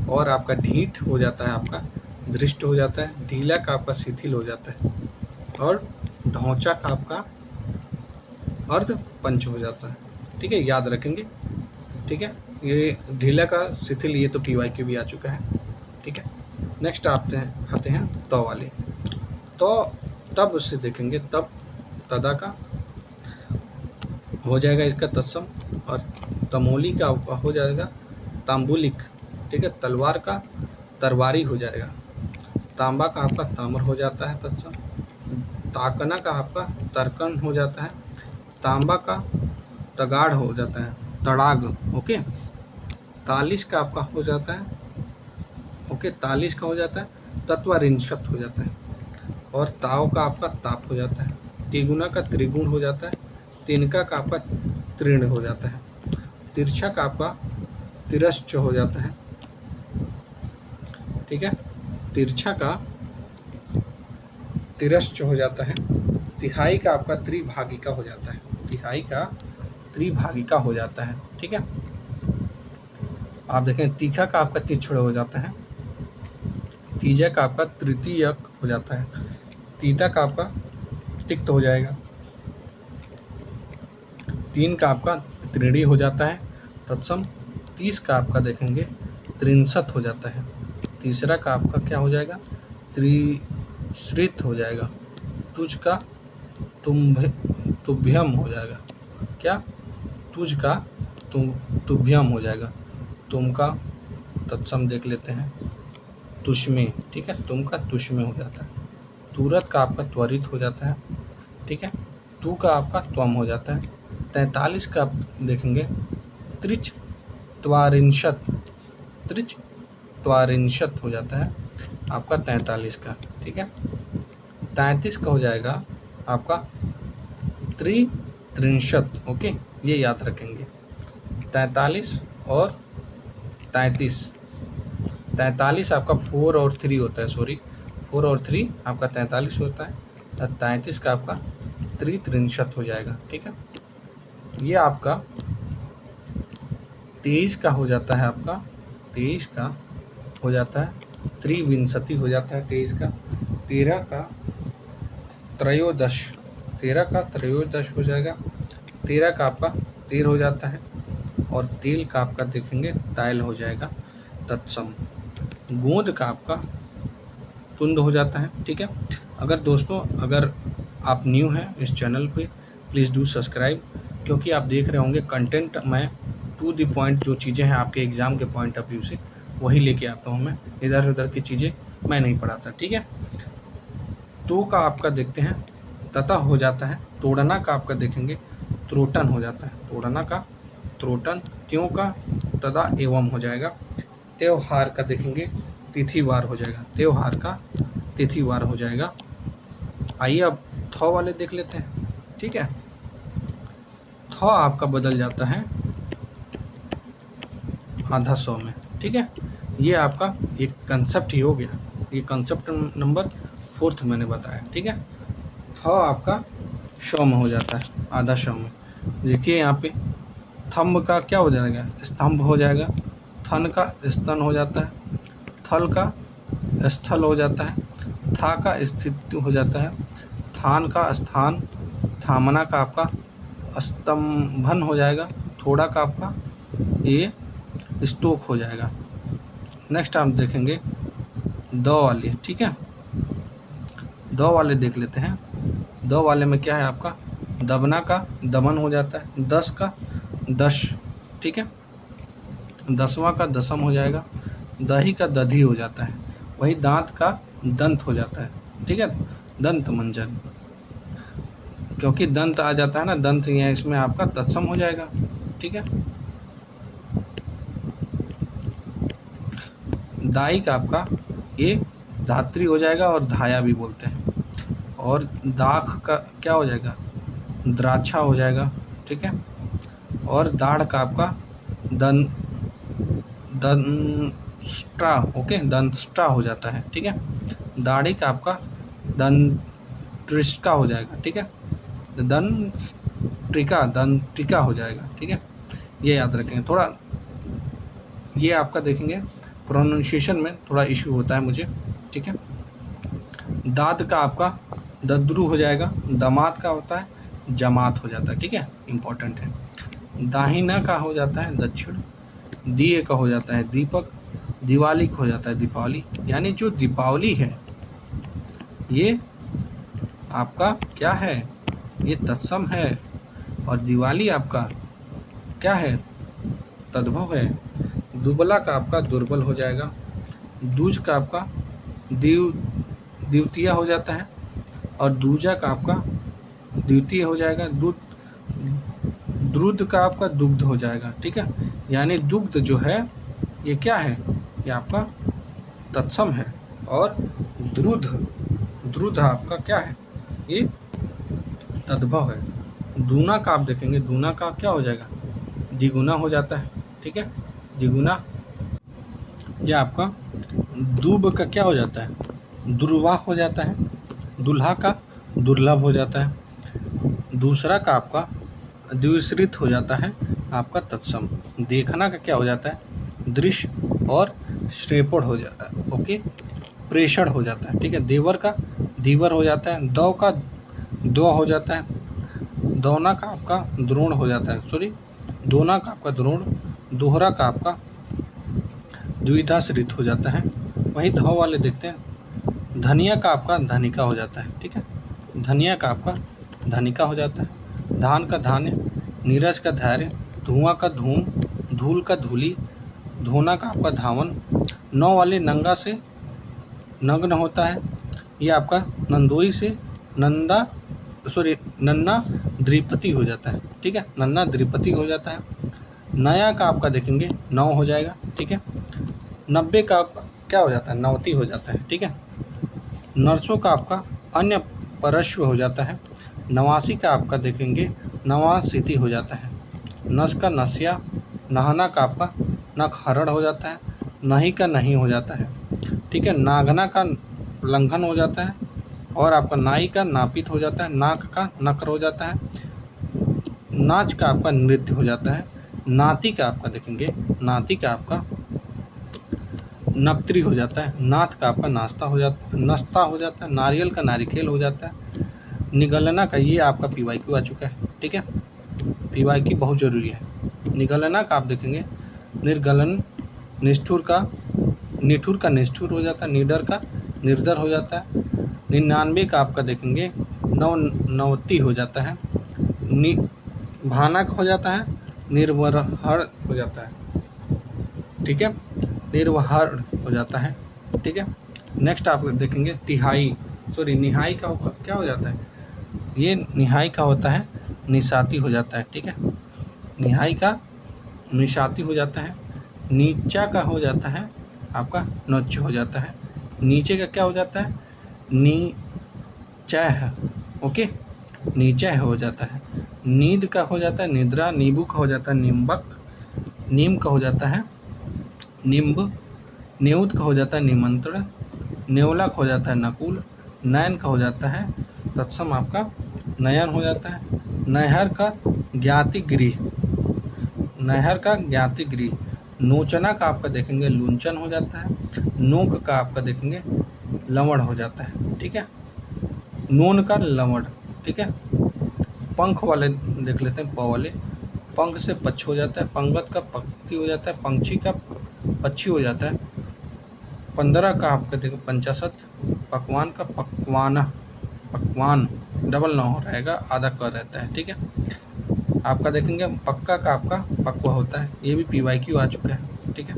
और आपका ढीठ हो जाता है आपका दृष्ट हो जाता है। ढीला का आपका शिथिल हो जाता है। और ढौचा का आपका अर्ध पंच हो जाता है, ठीक है, याद रखेंगे, ठीक है। ये ढीला का शिथिल ये तो PYQ भी आ चुका है, ठीक है। नेक्स्ट आते हैं तो वाले। तो तब से देखेंगे तब तदा का हो जाएगा इसका तत्सम। और तमोली का हो जाएगा तांबुलिक, ठीक है, तलवार का तरवारी हो जाएगा। तांबा का आपका ताम्र हो जाता है तत्सम। ताकना का आपका तर्कन हो जाता है। तांबा का तगाड़ हो जाता है तड़ाग, ओके। तालिश का आपका हो जाता है, ओके, तालिश का हो जाता है तत्वरिंशत हो जाता है। और ताव का आपका ताप हो जाता है। तिगुना का त्रिगुण हो जाता है। तिनका का आपका तृण हो जाता है। तिरछा का आपका तिरश्च हो जाता है, ठीक है, तिरछा का तिरश्च हो जाता है। तिहाई का आपका त्रिभागिका हो जाता है। तिहाई का त्रिभागिका हो जाता है, ठीक है। आप देखें तीखा का आपका तिछड़ हो जाता है। तीजा का आपका तृतीयक हो जाता है। तीता का आपका तिक्त हो जाएगा। तीन का आपका त्रिणी हो जाता है तत्सम। 30 का आपका देखेंगे त्रिंशत हो जाता है। तीसरा का आपका क्या हो जाएगा त्रिश्रित हो जाएगा। तुझ का तुभ्यम हो जाएगा, क्या तुझ का तुभ्यम हो जाएगा। तुम का तत्सम देख लेते हैं तुष्मे, ठीक है, तुम का तुष्मे हो जाता है। तुरत का आपका त्वरित हो जाता है, ठीक है। तू का आपका त्वम हो जाता है। 43 का आप देखेंगे त्रिच त्वारिंशत, त्रिच त्वारिंशत हो जाता है आपका 43 का, ठीक है। 33 का हो जाएगा आपका त्रित्रिंशत, ओके, ये याद रखेंगे। 43 और 33, 43 आपका 4 और 3 होता है, सॉरी 4 और 3 आपका 43 होता है। 33 का आपका त्रित्रिंशत हो जाएगा, ठीक है। ये आपका 23 का हो जाता है, आपका 23 का हो जाता है त्रिविंशति हो जाता है 23 का। 13 का त्रयोदश, 13 का त्रयोदश हो जाएगा। 13 का आपका 13 हो जाता है। और तेल का आपका देखेंगे तायल हो जाएगा तत्सम। गोंद का आपका तुंद हो जाता है, ठीक है। अगर दोस्तों अगर आप न्यू हैं इस चैनल पे प्लीज़ डू सब्सक्राइब, क्योंकि आप देख रहे होंगे कंटेंट मैं टू द पॉइंट जो चीज़ें हैं आपके एग्ज़ाम के पॉइंट ऑफ व्यू से वही लेके आता हूँ मैं, इधर उधर की चीज़ें मैं नहीं पढ़ाता, ठीक है। तो का आपका देखते हैं तथा हो जाता है। तोड़ना का आपका देखेंगे त्रोटन हो जाता है, तोड़ना का त्रोटन, त्यों का तथा एवं हो जाएगा। त्योहार का देखेंगे तिथिवार हो जाएगा, त्योहार का तिथिवार हो जाएगा। आइए अब थ वाले देख लेते हैं, ठीक है। थ आपका बदल जाता है आधा सौ में, ठीक है। ये आपका एक कंसेप्ट ही हो गया, ये कंसेप्ट नंबर 4 मैंने बताया, ठीक है। थ आपका 100 में हो जाता है, आधा 100 में। देखिए यहाँ पे थंब का क्या हो जाएगा, स्तंभ हो जाएगा। थन का स्तन हो जाता है, थल का स्थल हो जाता है, था का स्थिति हो जाता है, थान का स्थान, थामना का आपका स्तंभन हो जाएगा, थोड़ा का आपका ये स्तूक हो जाएगा। नेक्स्ट आप देखेंगे द वाली, ठीक है। द वाले देख लेते हैं। द वाले में क्या है आपका, दबना का दमन हो जाता है, दस का दश, ठीक है। दसवां का दसम हो जाएगा, दही का दधी हो जाता है, वही दांत का दंत हो जाता है, ठीक है। दंत मंजन, क्योंकि दंत आ जाता है ना, दंत यहाँ इसमें आपका तत्सम हो जाएगा, ठीक है। दाई का आपका ये धात्री हो जाएगा और धाया भी बोलते हैं। और दाख का क्या हो जाएगा, द्राक्षा हो जाएगा, ठीक है। और दाढ़ का आपका दंष्ट्रा, ओके, दंष्ट्रा हो जाता है, ठीक है। दाढ़ी का आपका दंत्रिका हो जाएगा, ठीक है। दंत्रिका हो जाएगा, ठीक है। ये याद रखेंगे। थोड़ा ये आपका देखेंगे प्रोनाउंसिएशन में थोड़ा इशू होता है मुझे, ठीक है। दाद का आपका दद्रु हो जाएगा, दमात का होता है जमात हो जाता है, ठीक है, इम्पोर्टेंट है। दाहिना का हो जाता है दक्षिण, दिए का हो जाता है दीपक, दिवाली का हो जाता है दीपावली। यानी जो दीपावली है ये आपका क्या है, ये तत्सम है, और दिवाली आपका क्या है, तद्भव है। दुबला का आपका दुर्बल हो जाएगा, दूज का आपका द्वितीय हो जाता है, और दूजा का आपका द्वितीय हो जाएगा। द्रुद का आपका दुग्ध हो जाएगा, ठीक है। यानी दुग्ध जो है ये क्या है, ये आपका तत्सम है, और द्रुध आपका क्या है, ये तद्भव है। दूना का आप देखेंगे, दूना का क्या हो जाएगा, द्विगुना हो जाता है, ठीक है, द्विगुना। ये आपका दूब का क्या हो जाता है, दुर्वा हो जाता है, दुल्हा का दुर्लभ हो जाता है, दूसरा का आपका द्विश्रित हो जाता है आपका तत्सम। देखना का क्या हो जाता है, दृश्य, और श्रेपण हो जाता है, ओके, प्रेषण हो जाता है, ठीक है। देवर का दीवर हो जाता है, दौ का दो हो जाता है, दौना का आपका द्रोण हो जाता है, सॉरी, दोना का आपका द्रोण, दोहरा का आपका द्विधाश्रित हो जाता है। वही धौ वाले देखते हैं, धनिया का आपका धनिका हो जाता है, ठीक है, धनिया का आपका धनिका हो जाता है। धान का धान्य, नीरज का धैर्य, धुआं का धूम, धूल का धूली, धोना का आपका धावन। नौ वाले नंगा से नग्न होता है, ये आपका नंदोई से नन्ना द्विपति हो जाता है, ठीक है, नन्ना द्विपति हो जाता है। नया का आपका देखेंगे नौ हो जाएगा, ठीक है। 90 का आपका क्या हो जाता है, नवती हो जाता है, ठीक है। नरसों का आपका अन्य परश्व हो जाता है। 89 का आपका देखेंगे नवासिति हो जाता है। नस का नस्या, नहाना का आपका नखहरण हो जाता है, नहीं का नहीं हो जाता है, ठीक है। नागना का लंघन हो जाता है, और आपका नाई का नापित हो जाता है, नाक का नकर हो जाता है, नाच का आपका नृत्य हो जाता है। नाती का आपका देखेंगे, नाती का आपका नक्त्री हो जाता है, नाथ का आपका नाश्ता हो जाता है, नस्ता हो जाता है, नारियल का नारिकेल हो जाता है। निगलना का ये आपका PYQ आ चुका है, ठीक है, PYQ बहुत ज़रूरी है। निगलना का आप देखेंगे निर्गलन, निष्ठुर का निष्ठुर हो जाता है, निडर का निर्दर हो जाता है। 99 का आपका देखेंगे नवती हो जाता है, भानक हो जाता है, निर्वहर हो जाता है, ठीक है, निर्वहर हो जाता है, ठीक है। नेक्स्ट आप देखेंगे निहाई का क्या हो जाता है, ये निहाई का होता है निशाती हो जाता है, ठीक है। निहाई का निशाती हो जाता है। नीचा का हो जाता है आपका नोच हो जाता है। नीचे का क्या हो जाता है? नीचा, ओके, नीचा हो जाता है। नींद का हो जाता है निद्रा। नींबू का हो जाता है निम्बक। नीम का हो जाता है निम्ब। न्यूत का हो जाता है निमंत्रण। नेवला का हो जाता है नकुल। नयन का हो जाता है तत्सम आपका नयन हो जाता है। नहर का ज्ञाति गृह। नहर का ज्ञाति गृह। नोचना का आपका देखेंगे लुंचन हो जाता है। नोक का आपका देखेंगे लवण हो जाता है, ठीक है। नून का लवण, ठीक है। पंख वाले देख लेते हैं, प वाले। पंख से पक्ष हो जाता है। पंगत का पक्ति हो जाता है। पंक्षी का पक्षी हो जाता है। 15 का आपका देखो पंचाशत। पकवान का पकवान। पकवान डबल ना हो रहेगा, आधा कर रहता है, ठीक है। आपका देखेंगे पक्का का आपका पकवा होता है, ये भी PYQ आ चुका है, ठीक है।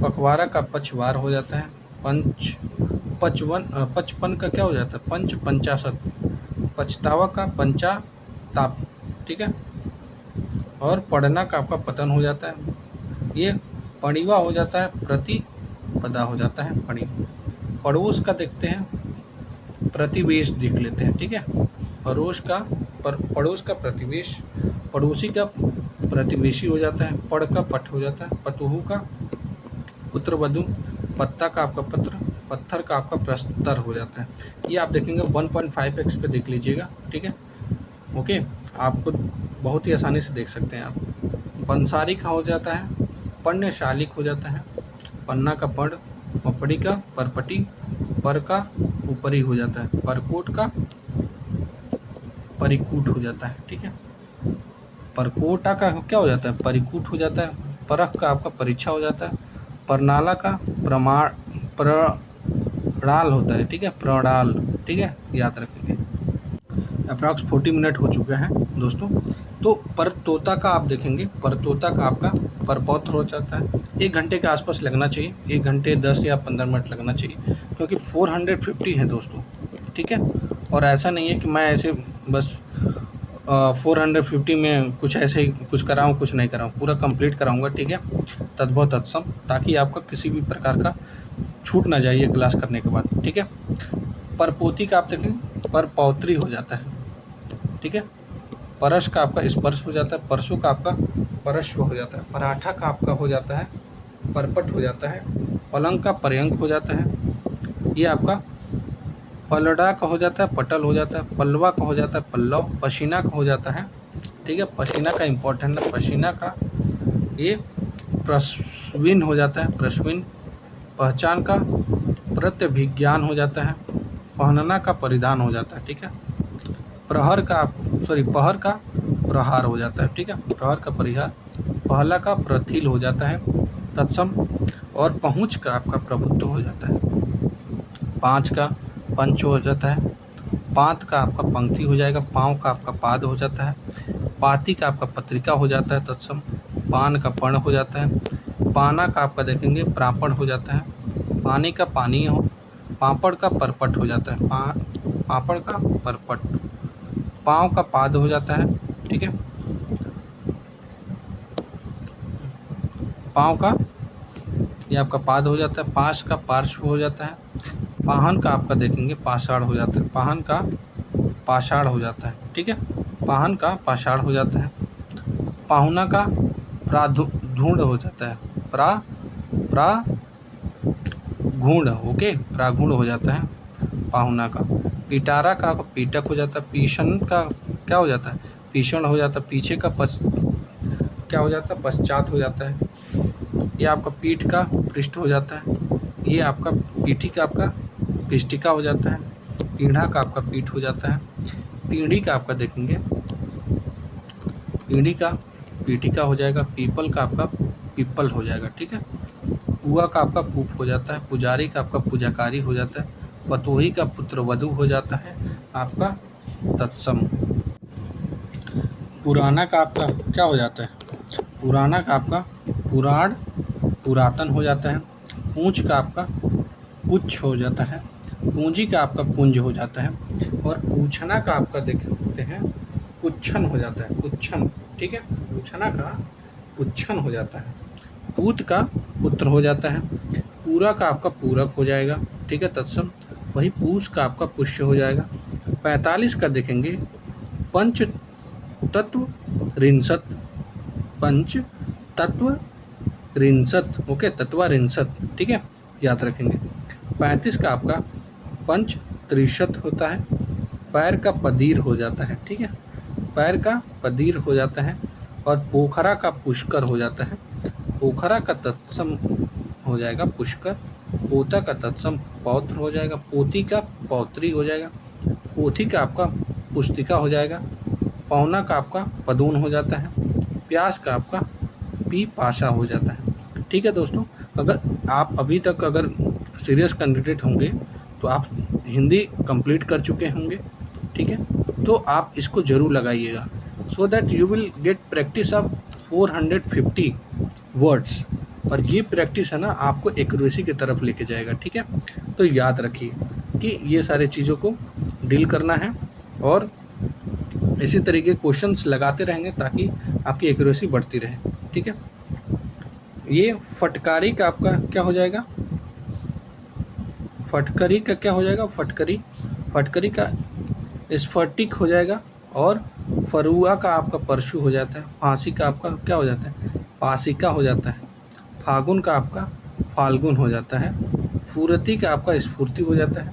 पखवारा का पछवार हो जाता है। पचपन का क्या हो जाता है? पंच पंचाशत। पछतावा का पंचाताप, ठीक है। और पढ़ना का आपका पतन हो जाता है। ये पड़ीवा हो जाता है प्रतिपदा हो जाता है पड़ी। पड़ोस का देखते हैं प्रतिवेश देख लेते हैं, ठीक है। पड़ोस का प्रतिवेश। पड़ोसी का प्रतिवेशी हो जाता है। पड़ का पट हो जाता है। पतुहू का पुत्र वधु। पत्ता का आपका पत्र। पत्थर का आपका प्रस्तर हो जाता है। ये आप देखेंगे 1.5x पे देख लीजिएगा, ठीक है। ओके, आपको बहुत ही आसानी से देख सकते हैं आप। पंसारी का हो जाता है पर्णशालिक हो जाता है। पन्ना का पढ़। पपड़ी का परपटी। पर का ऊपरी हो जाता है। परकोट का परिकूट हो जाता है, ठीक है। परकोटा का क्या हो जाता है? परिकूट हो जाता है। परख का आपका परीक्षा हो जाता है। परनाला का प्रणाल होता है, ठीक है। प्रणाल, ठीक है, याद रखेंगे। अप्रॉक्स 40 मिनट हो चुके हैं दोस्तों। तो परतोता का आप देखेंगे, परतोता का आपका परपौत्र हो जाता है। 1 घंटे के आसपास लगना चाहिए। 1 घंटे 10 या 15 मिनट लगना चाहिए, क्योंकि 450 है दोस्तों, ठीक है। और ऐसा नहीं है कि मैं ऐसे बस 450 में कुछ ऐसे ही कुछ कराऊँ कुछ नहीं कराऊँ, पूरा कंप्लीट कराऊँगा, ठीक है। तद्भव तत्सम, ताकि आपका किसी भी प्रकार का छूट ना जाए ये क्लास करने के बाद, ठीक है। परपोती का आप देखें परपौत्री हो जाता है, ठीक है। परश का आपका स्पर्श हो जाता है। परसों का आपका परश्व हो जाता है। पराठा का आपका हो जाता है परपट हो जाता है। पलंग का पर्यंक हो जाता है। ये आपका पलड़ा का हो जाता है पटल हो जाता है। पल्लवा का हो जाता है पल्लव। पसीना का हो जाता है, ठीक है। पसीना का इम्पोर्टेंट है। पसीना का ये प्रस्विन हो जाता है प्रस्विन। पहचान का प्रत्यभिज्ञान हो जाता है। पहनना का परिधान हो जाता है, ठीक है। पहर का प्रहार हो जाता है, ठीक है। प्रहर का परिहार। पहला का प्रथिल हो जाता है तत्सम। और पहुँच का आपका प्रभुत्व हो जाता है। 5 का पंच हो जाता है। पात का आपका पंक्ति हो जाएगा। पाँव का आपका पाद हो जाता है। पाती का आपका पत्रिका हो जाता है तत्सम। पान का पर्ण हो जाता है। पाना का आपका देखेंगे प्रापण हो जाता है। पानी का पानीय हो। पापड़ का परपट हो जाता है। पापड़ का परपट। पाँव का पाद हो जाता है, ठीक है। पाँव का ये आपका पाद हो जाता है। पाश का पार्श्व हो जाता है। पाहन का आपका देखेंगे पाषाण हो जाता है। पाहन का पाषाण हो जाता है, ठीक है। पाहन का पाषाण हो जाता है। पाहुना का प्राधूढ़ हो जाता है। प्रागुण, ओके, प्रागुण हो जाता है पाहुना का। पिटारा का पीटक हो जाता है। पीषण का क्या हो जाता है? पीषण हो जाता है। पीछे का क्या हो जाता है? पश्चात हो जाता है। ये आपका पीठ का पृष्ठ हो जाता है। ये आपका पीठी का आपका पृष्ठिका हो जाता है। पीढ़ा का आपका पीठ हो जाता है। पीढ़ी का आपका देखेंगे पीढ़ी का पीठिका हो जाएगा। पीपल का आपका पीपल हो जाएगा, ठीक है। पुआ का आपका पूप हो जाता है। पुजारी का आपका पूजाकारी हो जाता है। पतोही का पुत्र वधु हो जाता है आपका तत्सम। पुराना का आपका क्या हो जाता है? पुराना का आपका पुराण पुरातन हो जाता है। पूंछ का आपका पुच्छ हो जाता है। पूंजी का आपका पुंज हो जाता है, और पूछना का आपका देखते हैं पुच्छन हो जाता है, पुच्छन, ठीक है, पूछना का पुच्छन हो जाता है। पूत का पुत्र हो जाता है, पूरा का आपका पूरक हो जाएगा, ठीक है, तत्सम। वही पूष का आपका पुष्य हो जाएगा। 45 का देखेंगे पंच तत्व रिंसत, पंच तत्व रिंसत, ओके, तत्वा रिंसत, ठीक है, याद रखेंगे। 35 का आपका पंच त्रिशत होता है, पैर का पदीर हो जाता है, ठीक है, पैर का पदीर हो जाता है। और पोखरा का पुष्कर हो जाता है, पोखरा का तत्सम हो जाएगा पुष्कर, पोता का तत्सम पौत्र हो जाएगा, पोती का पौत्री हो जाएगा, पोथी का आपका पुस्तिका हो जाएगा, पौना का आपका पदून हो जाता है, प्यास का आपका पी पाशा हो जाता है। ठीक है दोस्तों, अगर आप अभी तक अगर सीरियस कैंडिडेट होंगे तो आप हिंदी कंप्लीट कर चुके होंगे, ठीक है, तो आप इसको ज़रूर लगाइएगा, सो that you will get practice of 450 words. और ये प्रैक्टिस है ना आपको एक्यूरेसी की तरफ लेके जाएगा, ठीक है। तो याद रखिए कि ये सारे चीज़ों को डील करना है, और इसी तरीके क्वेश्चंस लगाते रहेंगे ताकि आपकी एक्यूरेसी बढ़ती रहे, ठीक है। ये फटकारी का आपका क्या हो जाएगा, फटकरी का क्या हो जाएगा, फटकरी, फटकरी का स्फटिक हो जाएगा, और फरुआ का आपका परशु हो जाता है, फांसी का आपका क्या हो जाता है, पासिका हो जाता है, फागुन का आपका फाल्गुन हो जाता है, फूरती का आपका स्फूर्ति हो जाता है,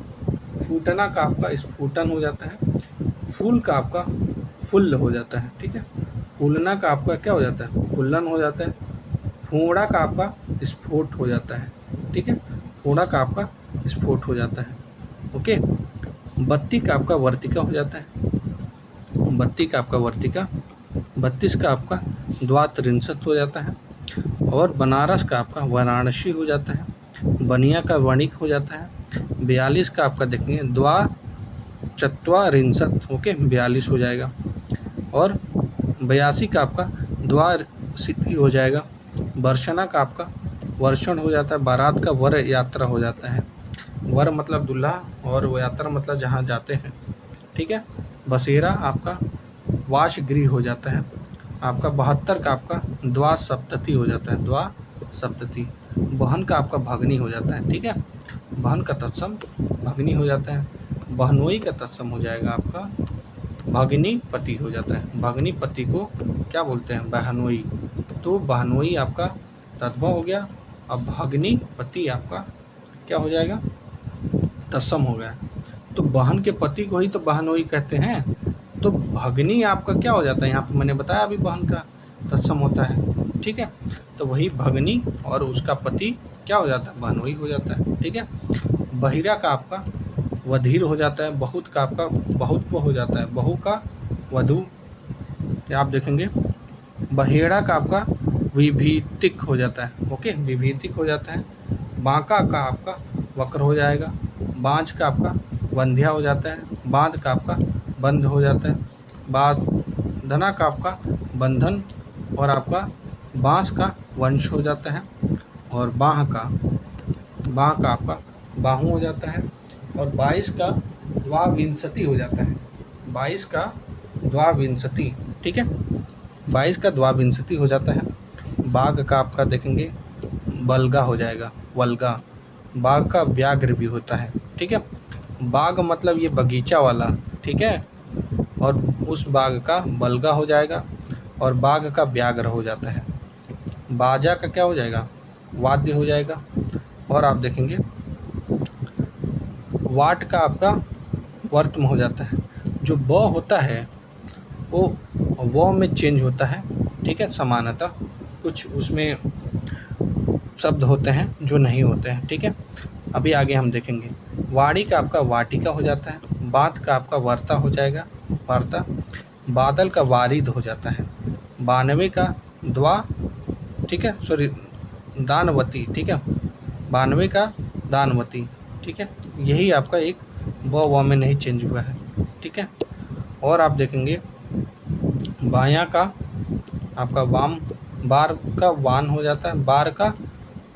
फूटना का आपका स्फुटन हो जाता है, फूल का आपका फुल्ल हो जाता है, ठीक है, फूलना का आपका क्या हो जाता है, फुल्लन हो जाता है, फोड़ा का आपका स्फोट हो जाता है, ठीक है, फोड़ा का आपका स्फोट हो जाता है, ओके। बत्ती का आपका वर्तिका हो जाता है, बत्ती का आपका वर्तिका, 32 का आपका द्वात्रिंशत हो जाता है, और बनारस का आपका वाराणसी हो जाता है, बनिया का वणिक हो जाता है, 42 का आपका देखेंगे द्वा चत्वारिंशत, ओके, 42 हो जाएगा, और 82 का आपका द्वार सिद्धि हो जाएगा, वर्षना का आपका वर्षण हो जाता है, बारात का वर यात्रा हो जाता है, वर मतलब दूल्हा और वो यात्रा मतलब जहाँ जाते हैं, ठीक है। बसेरा आपका वाशगृह हो जाता है, आपका 72 का आपका द्वा सप्तति हो जाता है, द्वा सप्तति। बहन का आपका भगनी हो जाता है, ठीक है, बहन का तत्सम भगनी हो जाता है। बहनोई का तत्सम हो जाएगा आपका भगनी पति हो जाता है, भगनी पति को क्या बोलते हैं, बहनोई। तो बहनोई आपका तद्भव हो गया, अब भगनी पति आपका क्या हो जाएगा, तत्सम हो गया। तो बहन के पति को ही तो बहनोई कहते हैं, तो भगनी आपका क्या हो जाता है, यहाँ पे मैंने बताया अभी बहन का तत्सम होता है, ठीक है। तो वही भगनी और उसका पति क्या हो जाता है, बहनोई हो जाता है, ठीक है। बहिरा का आपका वधीर हो जाता है, बहुत का आपका बहुत्व हो जाता है, बहु का वधु, आप देखेंगे। बहेड़ा का आपका विभीतिक हो जाता है, ओके, विभीतिक हो जाता है। बांका का आपका वक्र हो जाएगा, बाँझ का आपका बंध्या हो जाता है, बाँध का आपका बंध हो जाता है, बांधना का आपका बंधन, और आपका बाँस का वंश हो जाता है, और बाँह का आपका बाहू हो जाता है, और 22 का द्वाविंशति हो जाता है, 22 का द्वाविंशति, ठीक है, 22 का द्वाविंशति हो जाता है। बाघ का आपका देखेंगे बलगा हो जाएगा, वल्गा। बाघ का व्याघ्र भी होता है, ठीक है, बाघ मतलब ये बगीचा वाला, ठीक है, और उस बाघ का बलगा हो जाएगा, और बाघ का व्याघ्र हो जाता है। बाजा का क्या हो जाएगा, वाद्य हो जाएगा, और आप देखेंगे वाट का आपका वर्तम हो जाता है। जो ब होता है वो व में चेंज होता है, ठीक है, समानतः कुछ उसमें शब्द होते हैं जो नहीं होते हैं, ठीक है। अभी आगे हम देखेंगे। वाणी का आपका वाटिका हो जाता है, बात का आपका वार्ता हो जाएगा, वार्ता। बादल का वारिद हो जाता है, 92 का द्वा, ठीक है, सॉरी दानवती, ठीक है, 92 का दानवती, ठीक है। यही आपका एक व में नहीं चेंज हुआ है, ठीक है। और आप देखेंगे बायां का आपका वाम, बार का वान हो जाता है, बार का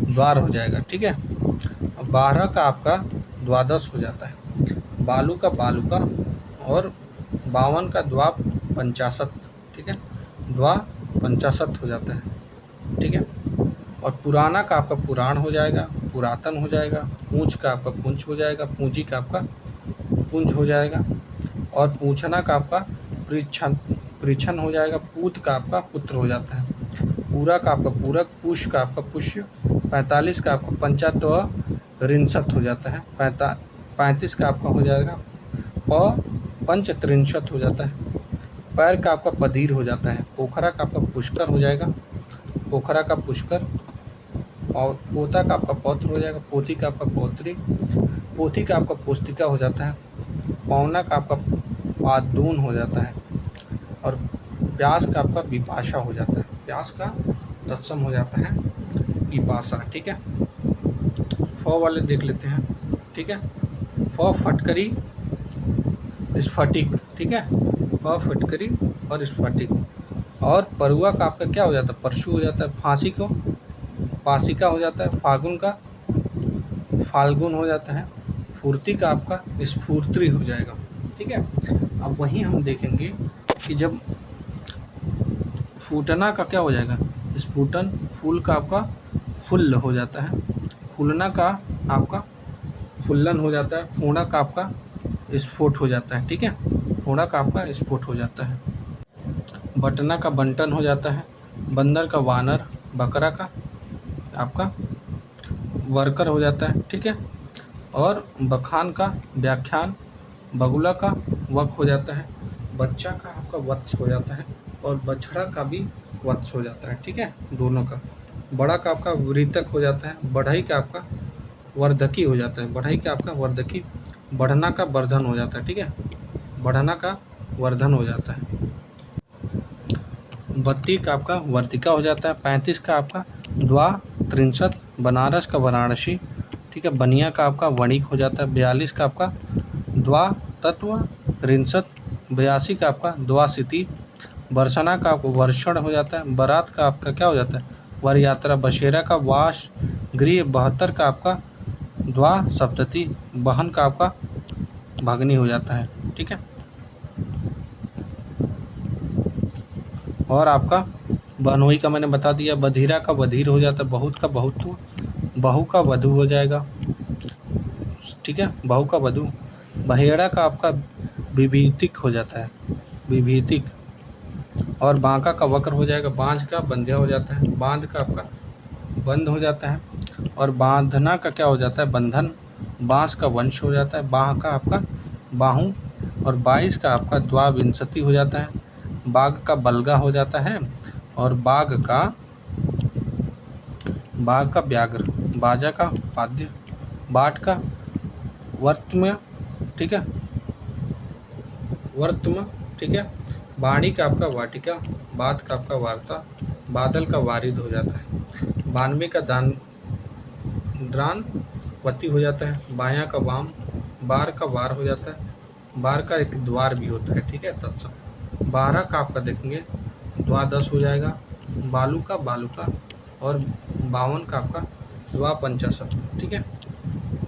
द्वार हो जाएगा, ठीक है। 12 का आपका द्वादश हो जाता है। बालू का बालुका और 52 का द्वा पंचाशत, ठीक है, द्वा पंचाशत हो जाता है, ठीक है। और पुराना का आपका पुराण हो जाएगा, पुरातन हो जाएगा। पूंछ का आपका पुंछ हो जाएगा, पूंजी का आपका पुंज हो जाएगा। और पूछना का आपका पृछन पृछन हो जाएगा। पूत का आपका पुत्र हो जाता है। पूरा का आपका पूरक, पुष का आपका पुष्य। 45 का आपका पंचात्व ऋंसत हो जाता है। 35 का आपका हो जाएगा पंचत्रिंशत हो जाता है। पैर का आपका पदीर हो जाता है। पोखरा का आपका पुष्कर हो जाएगा, पोखरा का पुष्कर। और पोता का आपका पौत्र हो जाएगा, पोती का आपका पौत्री। पोथी का आपका पुस्तिका हो जाता है। पौना का आपका पादून हो जाता है। और प्यास का आपका विपाशा हो जाता है। प्यास का तत्सम हो जाता है विपाशा, ठीक है। फ वाले देख लेते हैं, ठीक है। फ फटकरी स्फटिक, ठीक है। फ फटकरी और स्फटिक। और परुआ का आपका क्या हो जाता है? परशु हो जाता है। फांसी को पासिका हो जाता है। फागुन का फाल्गुन हो जाता है। फुर्ती का आपका स्फूर्ति हो जाएगा, ठीक है। अब वहीं हम देखेंगे कि जब फूटना का क्या हो जाएगा? स्फुटन। फूल का आपका फुल्ल हो जाता है। फूलना का आपका फुल्लन हो जाता है। फोड़ा का आपका स्फोट हो जाता है, ठीक है। फोड़ा का आपका स्फोट हो जाता है। बटना का बंटन हो जाता है। बंदर का वानर। बकरा का आपका वर्कर हो जाता है, ठीक है। और बखान का व्याख्यान। बगुला का वक हो जाता है। बच्चा का आपका वत्स हो जाता है। और बछड़ा का भी वत्स हो जाता है, ठीक है, दोनों का। बड़ा का आपका वृतक हो जाता है। बढ़ई का आपका वर्धकी हो जाता है। बढ़ई का आपका वर्धकी। बढ़ना का वर्धन हो जाता है, ठीक है। बढ़ना का वर्धन हो जाता है। 32 का आपका वर्तिका हो जाता है। 35 का आपका द्वा त्रिंशत। बनारस का वाराणसी, ठीक है। बनिया का आपका वणिक हो जाता है। 42 का आपका द्वा तत्व रिंसत। 82 का आपका द्वासिति। बरसना का आपको वर्षण हो जाता है। बारात का आपका क्या हो जाता है? वर यात्रा। बशेरा का वास गृह। 72 का आपका द्वा सप्तति। बहन का आपका भगनी हो जाता है, ठीक है। और आपका बनोई का मैंने बता दिया। बधिरा का बधिर हो जाता है। बहुत का बहुत्व। बहू का वधु हो जाएगा, ठीक है, बहू का वधु। बहेड़ा का आपका विभीतिक हो जाता है, विभीतिक। और बांका का वक्र हो जाएगा। बांझ का बंध्या हो जाता है। बांध का आपका बंद हो जाता है। और बांधना का क्या हो जाता है? बंधन। बांस का वंश हो जाता है। बाह का आपका बाहू। और 22 का आपका द्वाविंशति हो जाता है। बाघ का बलगा हो जाता है। और बाघ का व्याघ्र। बाजा का वाद्य। बाट का वर्तम, ठीक है, वर्तम, ठीक है। वाणी का आपका वाटिका। बात का आपका वार्ता। बादल का वारिद हो जाता है। 92 का द्रान वती हो जाता है। बायां का वाम। बार का वार हो जाता है। बार का एक द्वार भी होता है, ठीक है, तत्सम। 12 का आपका देखेंगे द्वादश हो जाएगा। बालू का बालुका। और 52 का आपका द्वा पंचाशत, ठीक है,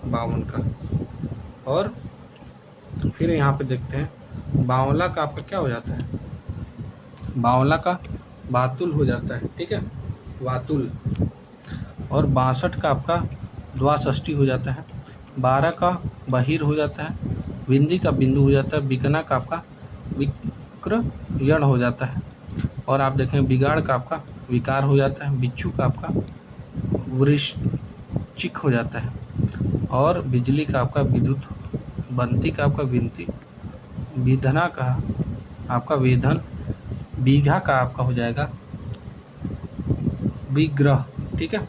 52 का। और फिर यहाँ पे देखते हैं बावला का आपका क्या हो जाता है? बावला का बातुल हो जाता है, ठीक है, वातुल। और 62 का आपका द्वाषष्ठी हो जाता है। 12 का बहिर हो जाता है। बिंदी का बिंदु हो जाता है। बिकना का आपका विक्र यण हो जाता है। और आप देखें बिगाड़ का आपका विकार हो जाता है। बिच्छू का आपका वृश्चिक हो जाता है। और बिजली का आपका विद्युत। बंती का आपका विनती। विधना का आपका वेधन। बीघा का आपका हो जाएगा विग्रह, ठीक है।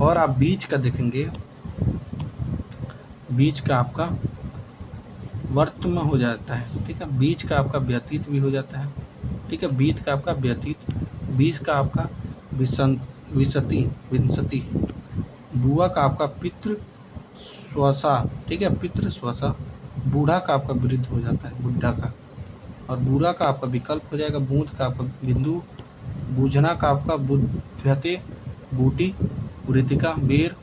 और आप बीच का देखेंगे, बीच का आपका वर्तम हो जाता है, ठीक है। बीच का आपका व्यतीत भी हो जाता है, ठीक है। बीत का आपका व्यतीत। बीज का आपका विंसति। बुआ का आपका पितृ स्वसा, ठीक है, पितृ स्वसा। बूढ़ा का आपका वृद्ध हो जाता है, बुढ़ा का। और बूढ़ा का आपका विकल्प हो जाएगा। बूंद का आपका बिंदु। बूझना का आपका बुध्यते। बूटी। वृतिका बेर।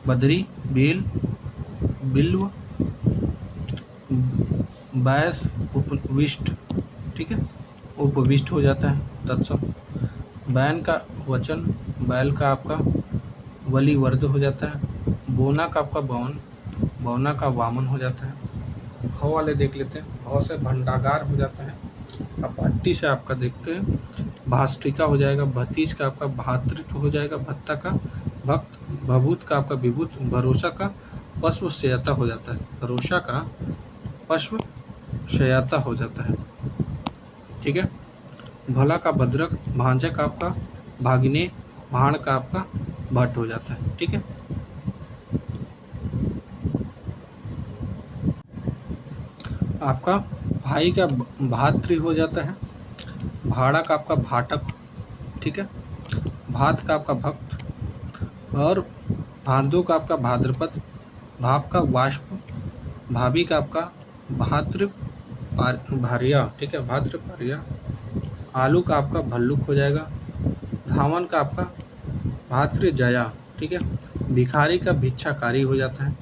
बदरी। बेल, बिल्व, बैस, उपविष्ट, ठीक है, उपविष्ट हो जाता है तत्सम। बैन का वचन, बैल का आपका वलिवर्ध हो जाता है। बोना का आपका बौन, बौना का वामन हो जाता है। भाव वाले देख लेते हैं। भाव से भंडागार हो जाता है। अब भट्टी से आपका देखते हैं, भास्त्रिका हो जाएगा। भतीज का आपका भातृत्व हो जाएगा। भत्ता का भक्त, भभूत का आपका विभूत, भरोसा का पश्व शयता हो जाता है। भरोसा का पश्व शयता हो जाता है, ठीक है। भला का भद्रक, भांजा का आपका भागिने, भाण का आपका भट्ट हो जाता है, ठीक है। आपका भाई का भातृ हो जाता है। भाड़ा का आपका भाटक, ठीक है। भात का आपका भक्त, और भादो का आपका भाद्रपद, भाप का वाष्प, भाभी का आपका भाद्र भारिया, ठीक है, भाद्र भारिया। आलू का आपका भल्लुक हो जाएगा। धावन का आपका भातृ जया, ठीक है। भिखारी का भिक्षाकारी हो जाता है।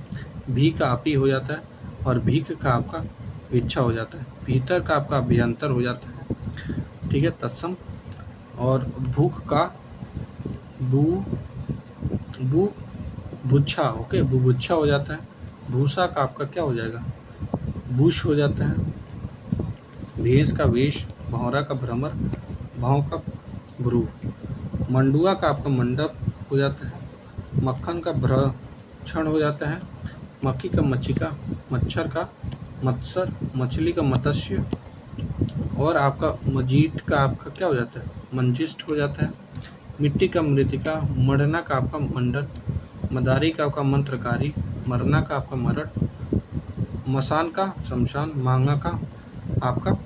भी का अपी हो जाता है, और भीख का आपका भिक्षा हो जाता है। भीतर का आपका अभ्यंतर हो जाता है, ठीक है, तत्सम। और भूख का बू, बू भुच्छा, ओके, बुभुच्छा हो जाता है। भूसा का आपका क्या हो जाएगा, बुश हो जाता है। भेष का वेश, भौरा का भ्रमर, भाव का भ्रू। मंडुआ का आपका मंडप हो जाता है। मक्खन का भ्रक्षण हो जाता है। मक्खी का मच्छिका, मच्छर का मत्सर, मछली का मत्स्य, और आपका मजीठ का आपका क्या हो जाता है, मंजिष्ठ हो जाता है। मिट्टी का मृतिका, मरना का आपका मंडन, मदारी का आपका मंत्रकारी, मरना का आपका मरट, मसान का शमशान, मांगा का आपका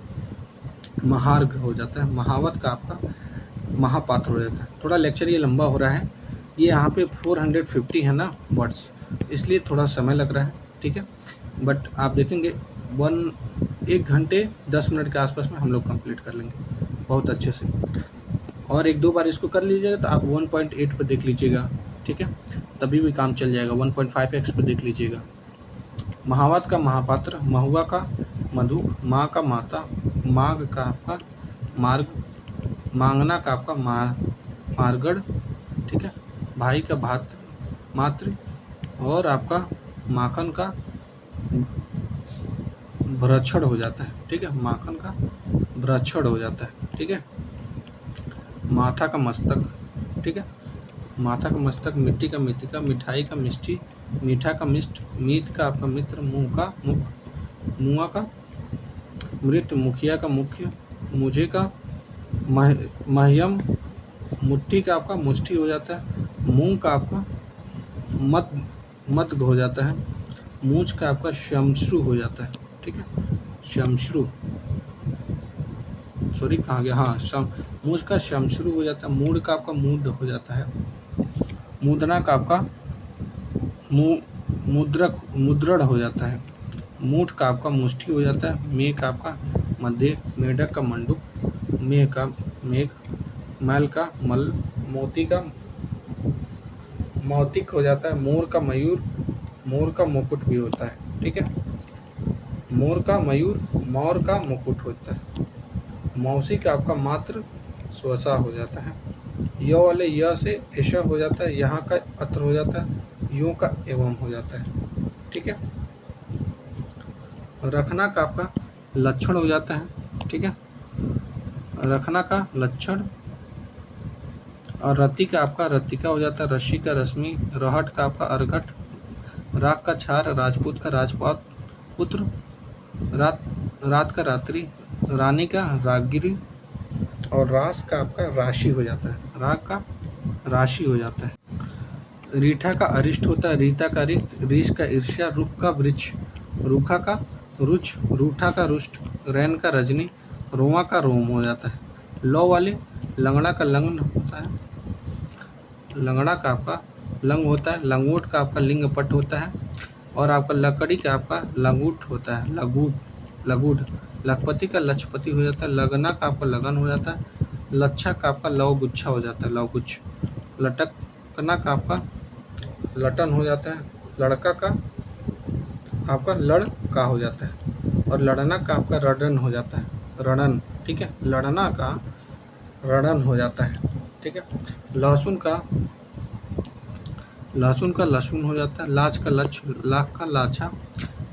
महार्घ हो जाता है। महावत का आपका महापात्र हो जाता है। थोड़ा लेक्चर ये लंबा हो रहा है, ये यहाँ पे 450 है ना वर्ड्स, इसलिए थोड़ा समय लग रहा है, ठीक है। बट आप देखेंगे 1 घंटे 10 मिनट के आसपास में हम लोग कंप्लीट कर लेंगे बहुत अच्छे से। और 1-2 बार इसको कर लीजिएगा तो आप 1.8 पर देख लीजिएगा, ठीक है, तभी भी काम चल जाएगा। 1.5x पर देख लीजिएगा। महावत का महापात्र, महुआ का मधु, माँ का माता, माघ का आपका मार्ग, मांगना का आपका मारगढ़, ठीक है। भाई का भात मातृ, और आपका माखन का भ्रक्षण हो जाता है, ठीक है, माखन का भ्रक्षण हो जाता है, ठीक है। माथा का मस्तक, ठीक है, माथा का मस्तक। मिट्टी का मितिका, मिठाई का मिष्टी, मीठा का मिष्ट, मीत का आपका मित्र, मुँह का मुख, मुआ का मृत, मुखिया का मुख्य, मुझे का मह्यम, मुट्ठी का आपका मुष्टि हो जाता है। मूंग का आपका मत मत हो जाता है। मूछ का आपका शमश्रु हो जाता है, ठीक है, शमश्रु, सॉरी कहाँ गया, हाँ, मूछ का शमश्रु हो जाता है। मूड का आपका मूड हो जाता है। मुदना का आपका मुद्रक मुद्रण हो जाता है। मूठ का आपका मुष्टि हो जाता है। मेघ का आपका मध्य, मेढक का मंडूक, मेघ का मेघ, मैल का मल, मोती का मौतिक हो जाता है। मोर का मयूर, मोर का मुकुट भी होता है, ठीक है, मोर का मयूर, मोर का मुकुट होता है। मौसी का आपका मात्र स्वसा हो जाता है। य वाले य से ऐसा हो जाता है, यहाँ का अत्र हो जाता है, यूं का एवं हो जाता है, ठीक है। रखना का आपका लक्षण हो जाता है, ठीक है, रखना का लक्षण। और रति का आपका रतिका हो जाता है। रश्मि का रश्मि, रहट का आपका अर्घट, राग का छार, राजपूत का राजपात पुत्र, रात का रात्रि, रानी का रागगिरी, और रास का आपका राशि हो जाता है, राग का राशि हो जाता है। रीठा का अरिष्ट होता है। रीता का रिक्त, रीछ का ईर्ष्या, रुख का वृक्ष, रूखा का रुच, रूठा का रुष्ट, रैन का रजनी, रोमा का रोम हो जाता है। लौ वाले लंगड़ा का लंगन होता है। लंगड़ा का आपका लंग होता है। लंगोट का आपका लिंग पट होता है। और आपका लकड़ी का आपका लंगूट होता है, लगूढ़। लखपति का लक्षपति हो जाता है। लगना का आपका लगन हो जाता है। लच्छा का आपका लव गुच्छा हो जाता है, लव गुच्छ। लटकना का आपका लटन हो जाता है। लड़का का आपका लड़का हो जाता है, और लड़ना का आपका रणन हो जाता है, रणन। ठीक है, लड़ना का रणन हो जाता है। ठीक है, लहसुन का लहसुन हो जाता है, लाज का लच, लाख का लाछा,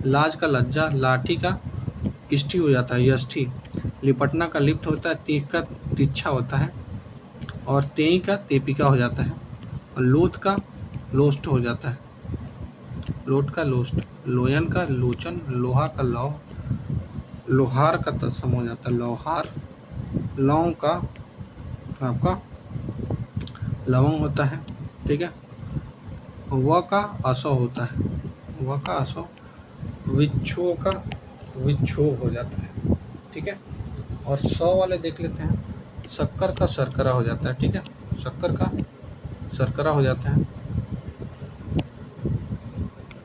लाज का लज्जा, लाठी का इष्टि हो जाता है, यष्टि। लिपटना का लिप्त होता है, तीख का तिच्छा होता है, और तेई का तेपिका हो जाता है, और लोथ का लोस्ट हो जाता है, लोट का लोस्ट, लोयन का लोचन, लोहा का लौ, लोहार का तत्सम हो जाता है, लौहार। लौंग का आपका लवंग होता है। ठीक है, व का असो होता है, व का असो। विच्छो का विक्षोभ हो जाता है। ठीक है, और 100 वाले देख लेते हैं। शक्कर का शर्करा हो जाता है। ठीक है, शक्कर का शर्करा हो जाता है।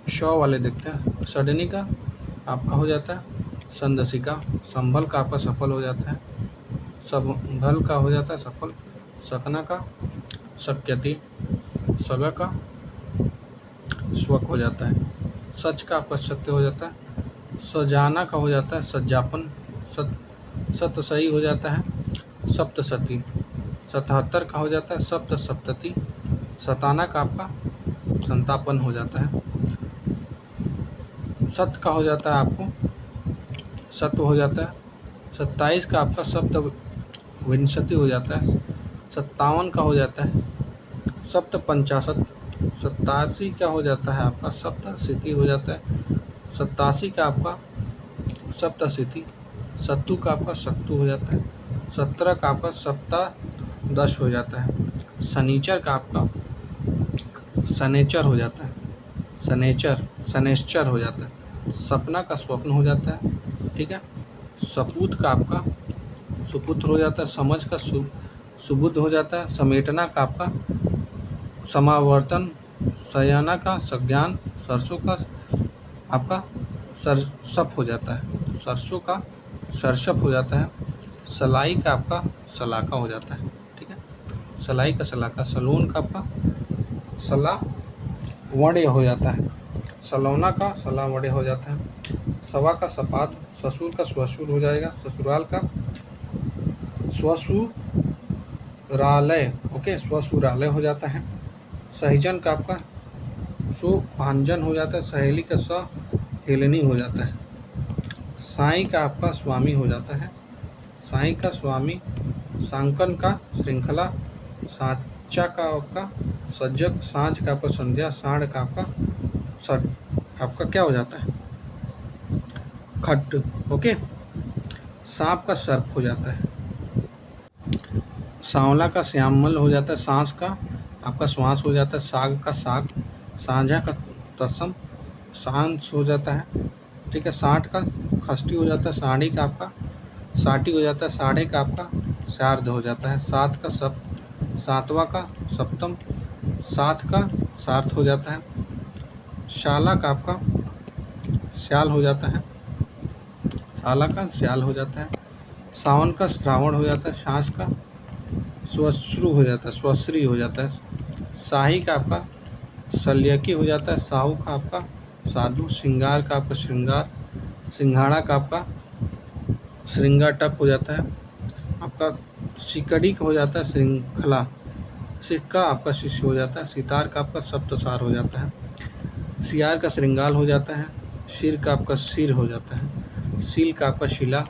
100 वाले देखते हैं। सडनी का आपका हो जाता है संदसिका, संभल का आपका सफल हो जाता है, संभल का हो जाता है सफल, सकना का शक्यति, सगा का स्वक हो जाता है, सच का आपका सत्य हो जाता है, सजाना का हो जाता है सज्जापन, सत सही हो जाता है सप्तसती, 77 का हो जाता है सप्त सप्तति, सताना का आपका संतापन हो जाता है, सत का हो जाता है आपको सत्व हो जाता है, 27 का आपका सप्त विंशति हो जाता है, 57 का हो जाता है सप्त पंचाशत, 87 का हो जाता है आपका सप्तसिद्धि हो जाता है, 87 का आपका सप्तसिद्धि, 70 का आपका सत्तु हो जाता है, 17 का आपका सप्तादश हो जाता है, शनिचर का आपका शनेचर हो जाता है, शनेश्चर हो जाता है, सपना का स्वप्न हो जाता है। ठीक है, सपूत का आपका सुपुत्र हो जाता है, समझ का सुबुद्ध हो जाता है, समेटना का आपका समावर्तन, सयाना का सज्ञान, सरसों का आपका सरसप हो जाता है, सरसों का सरसप हो जाता है, सलाई का आपका सलाका हो जाता है। ठीक है, सलाई का सलाका, सलोन का आपका सला वड़े हो जाता है, सलौना का सला वड़े हो जाता है, सवा का सपात, ससुर का स्वसुर हो जाएगा, ससुराल का स्वसुरालय। ओके, स्वसुरालय हो जाता है, सहिजन का आपका सुभांजन हो जाता है, सहेली का सहेलनी हो जाता है, साईं का आपका स्वामी हो जाता है, साईं का स्वामी, सांकन का श्रृंखला, सांचा का आपका सज्जक, सांझ का आपका संध्या, साढ़ का आपका आपका क्या हो जाता है खट। ओके, सांप का सर्प हो जाता है, सांवला का श्यामल हो जाता है, सांस का आपका श्वास हो जाता है, साग का साग, साझा का तत्सम, सांस हो जाता है। ठीक है, साठ का खष्टी हो जाता है, साड़ी का आपका साटी हो जाता है, साढ़े का आपका शार्द हो जाता है, सात का सप्त, सातवां का सप्तम, सात का सार्थ हो जाता है, शाला का आपका श्याल हो जाता है, शाला का श्याल हो जाता है, सावन का श्रावण हो जाता है, सांस का स्वश्रु हो जाता है, स्वश्री हो जाता है, शाही का आपका शल्यकी हो जाता है, साहू का आपका साधु, श्रृंगार का आपका श्रृंगार, सिंघाड़ा का आपका श्रृंगाटक हो जाता है, आपका सिकड़ी का हो जाता है श्रृंखला, सिक्का आपका शिष्य हो जाता है, सितार का आपका सप्तसार हो जाता है, सियार का श्रृंगाल हो जाता है, शिर का आपका सिर हो जाता है, सील का आपका शिला,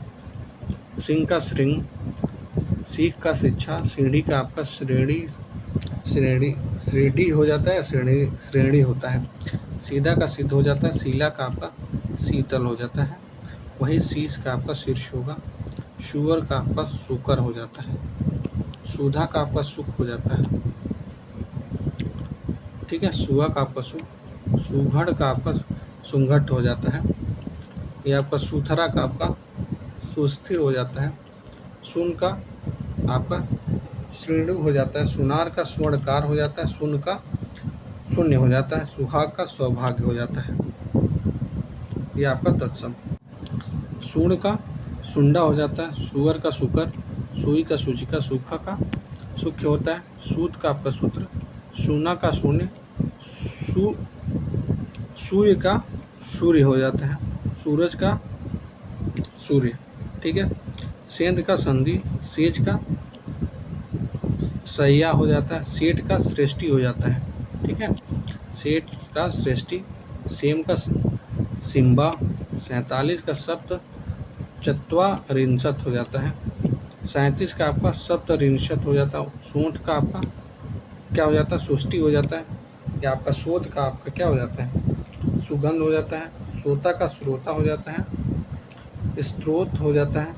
सिंह का श्रृंग, सीख का शिक्षा, सीढ़ी का आपका श्रेणी, श्रेणी हो जाता है, श्रेणी होता है, सीधा का सिद्ध हो जाता है, सीला का आपका शीतल हो जाता है, वही शीश का आपका शीर्ष होगा, शुअर का आपका शुकर हो जाता है, सुधा का आपका सुख हो जाता है। ठीक है, सुहा का आपका सुख, सुघड़ का आपका सुंघट हो जाता है, ये आपका सुथरा का आपका सुस्थिर हो जाता है, सुन का आपका श्रेणु हो जाता है, सुनार का स्वर्णकार हो जाता है, सुन का शून्य हो जाता है, सुहाग का सौभाग्य हो जाता है, ये आपका तत्सम। सूर्ण का सुंडा हो जाता है, सुअर का सुकर, सुई का सूचिका, सूखा का सुख्य होता है, सूत का आपका सूत्र, सूना का शून्य, सूर्य का सूर्य हो जाता है, सूरज का सूर्य, ठीक है। सेंध का संधि, सेज का सैया हो जाता है, सेठ का श्रेष्ठी हो जाता है, ठीक है। सेठ का श्रेष्ठी, सेम का सिम्बा, 47 का सप्त चत्वारिंशत हो जाता है, 37 का आपका सप्तरिंशत हो जाता है, सूंठ का आपका क्या हो जाता है, सुष्टि हो जाता है, या आपका शोध का आपका क्या हो जाता है, सुगंध हो जाता है, श्रोता का श्रोता हो जाता है, स्त्रोत हो जाता है,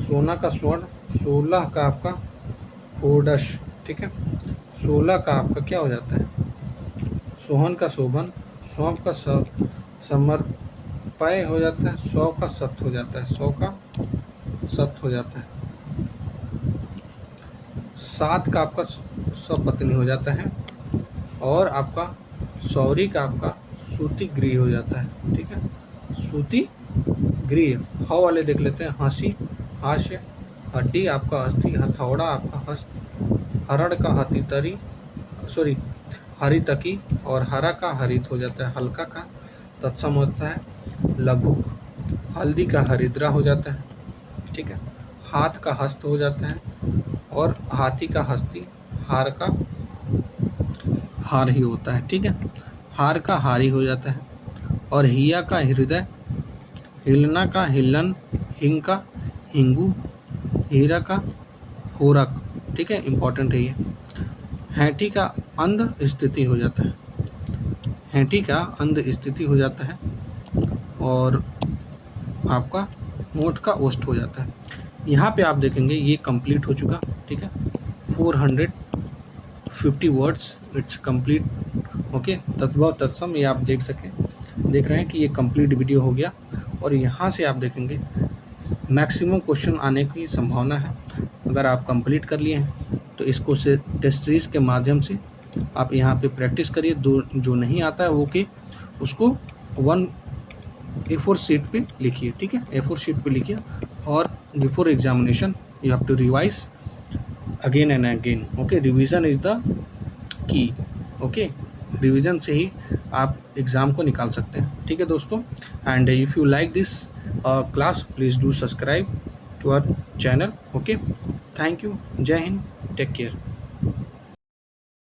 सोना का स्वर्ण, 16 का आपका षोडश, ठीक है। 16 का आपका क्या हो जाता है, सोहन का शोभन, सौंप का समर्पय हो जाता है, 100 का सत हो जाता है, 100 का सत हो जाता है, 7 का आपका सपत्नी हो जाता है, और आपका सौरी का आपका सूती गृह हो जाता है, ठीक है। सूती गृह। ह वाले देख लेते हैं, हंसी, हास्य, हड्डी आपका अस्थि, हथौड़ा आपका हस्त, हरण का हथितरी, सॉरी हरितकी, और हरा का हरित हो जाता है, हल्का का तत्सम होता है, लघुक, हल्दी का हरिद्रा हो जाता है, ठीक है। हाथ का हस्त हो जाता है, और हाथी का हस्ती, हार का हार ही होता है, ठीक है। हार का हारी हो जाता है, और हिया का हृदय, हिलना का हिलन, हिंग का हिंगू, हीरा का होरक, ठीक है, इंपॉर्टेंट है ये। हैठी का अंध स्थिति हो जाता है, हैठी का अंध स्थिति हो जाता है, और आपका होंठ का ओष्ठ हो जाता है। यहाँ पे आप देखेंगे ये कंप्लीट हो चुका, ठीक है। 450 वर्ड्स, इट्स कंप्लीट, ओके। तद्भव तत्सम ये आप देख रहे हैं कि ये कंप्लीट वीडियो हो गया, और यहाँ से आप देखेंगे मैक्सिमम क्वेश्चन आने की संभावना है। अगर आप कंप्लीट कर लिए हैं तो इसको से टेस्ट सीरीज के माध्यम से आप यहाँ पे प्रैक्टिस करिए। जो नहीं आता है वो कि उसको 1 A4 शीट पे लिखिए, ठीक है। A4 शीट पे लिखिए, और before examination you have to revise again and again, okay. Revision is the key, okay. Revision से ही आप एग्ज़ाम को निकाल सकते हैं, ठीक है दोस्तों। And if you like this class, please do subscribe to our channel, okay. Thank you, जय हिंद, टेक केयर।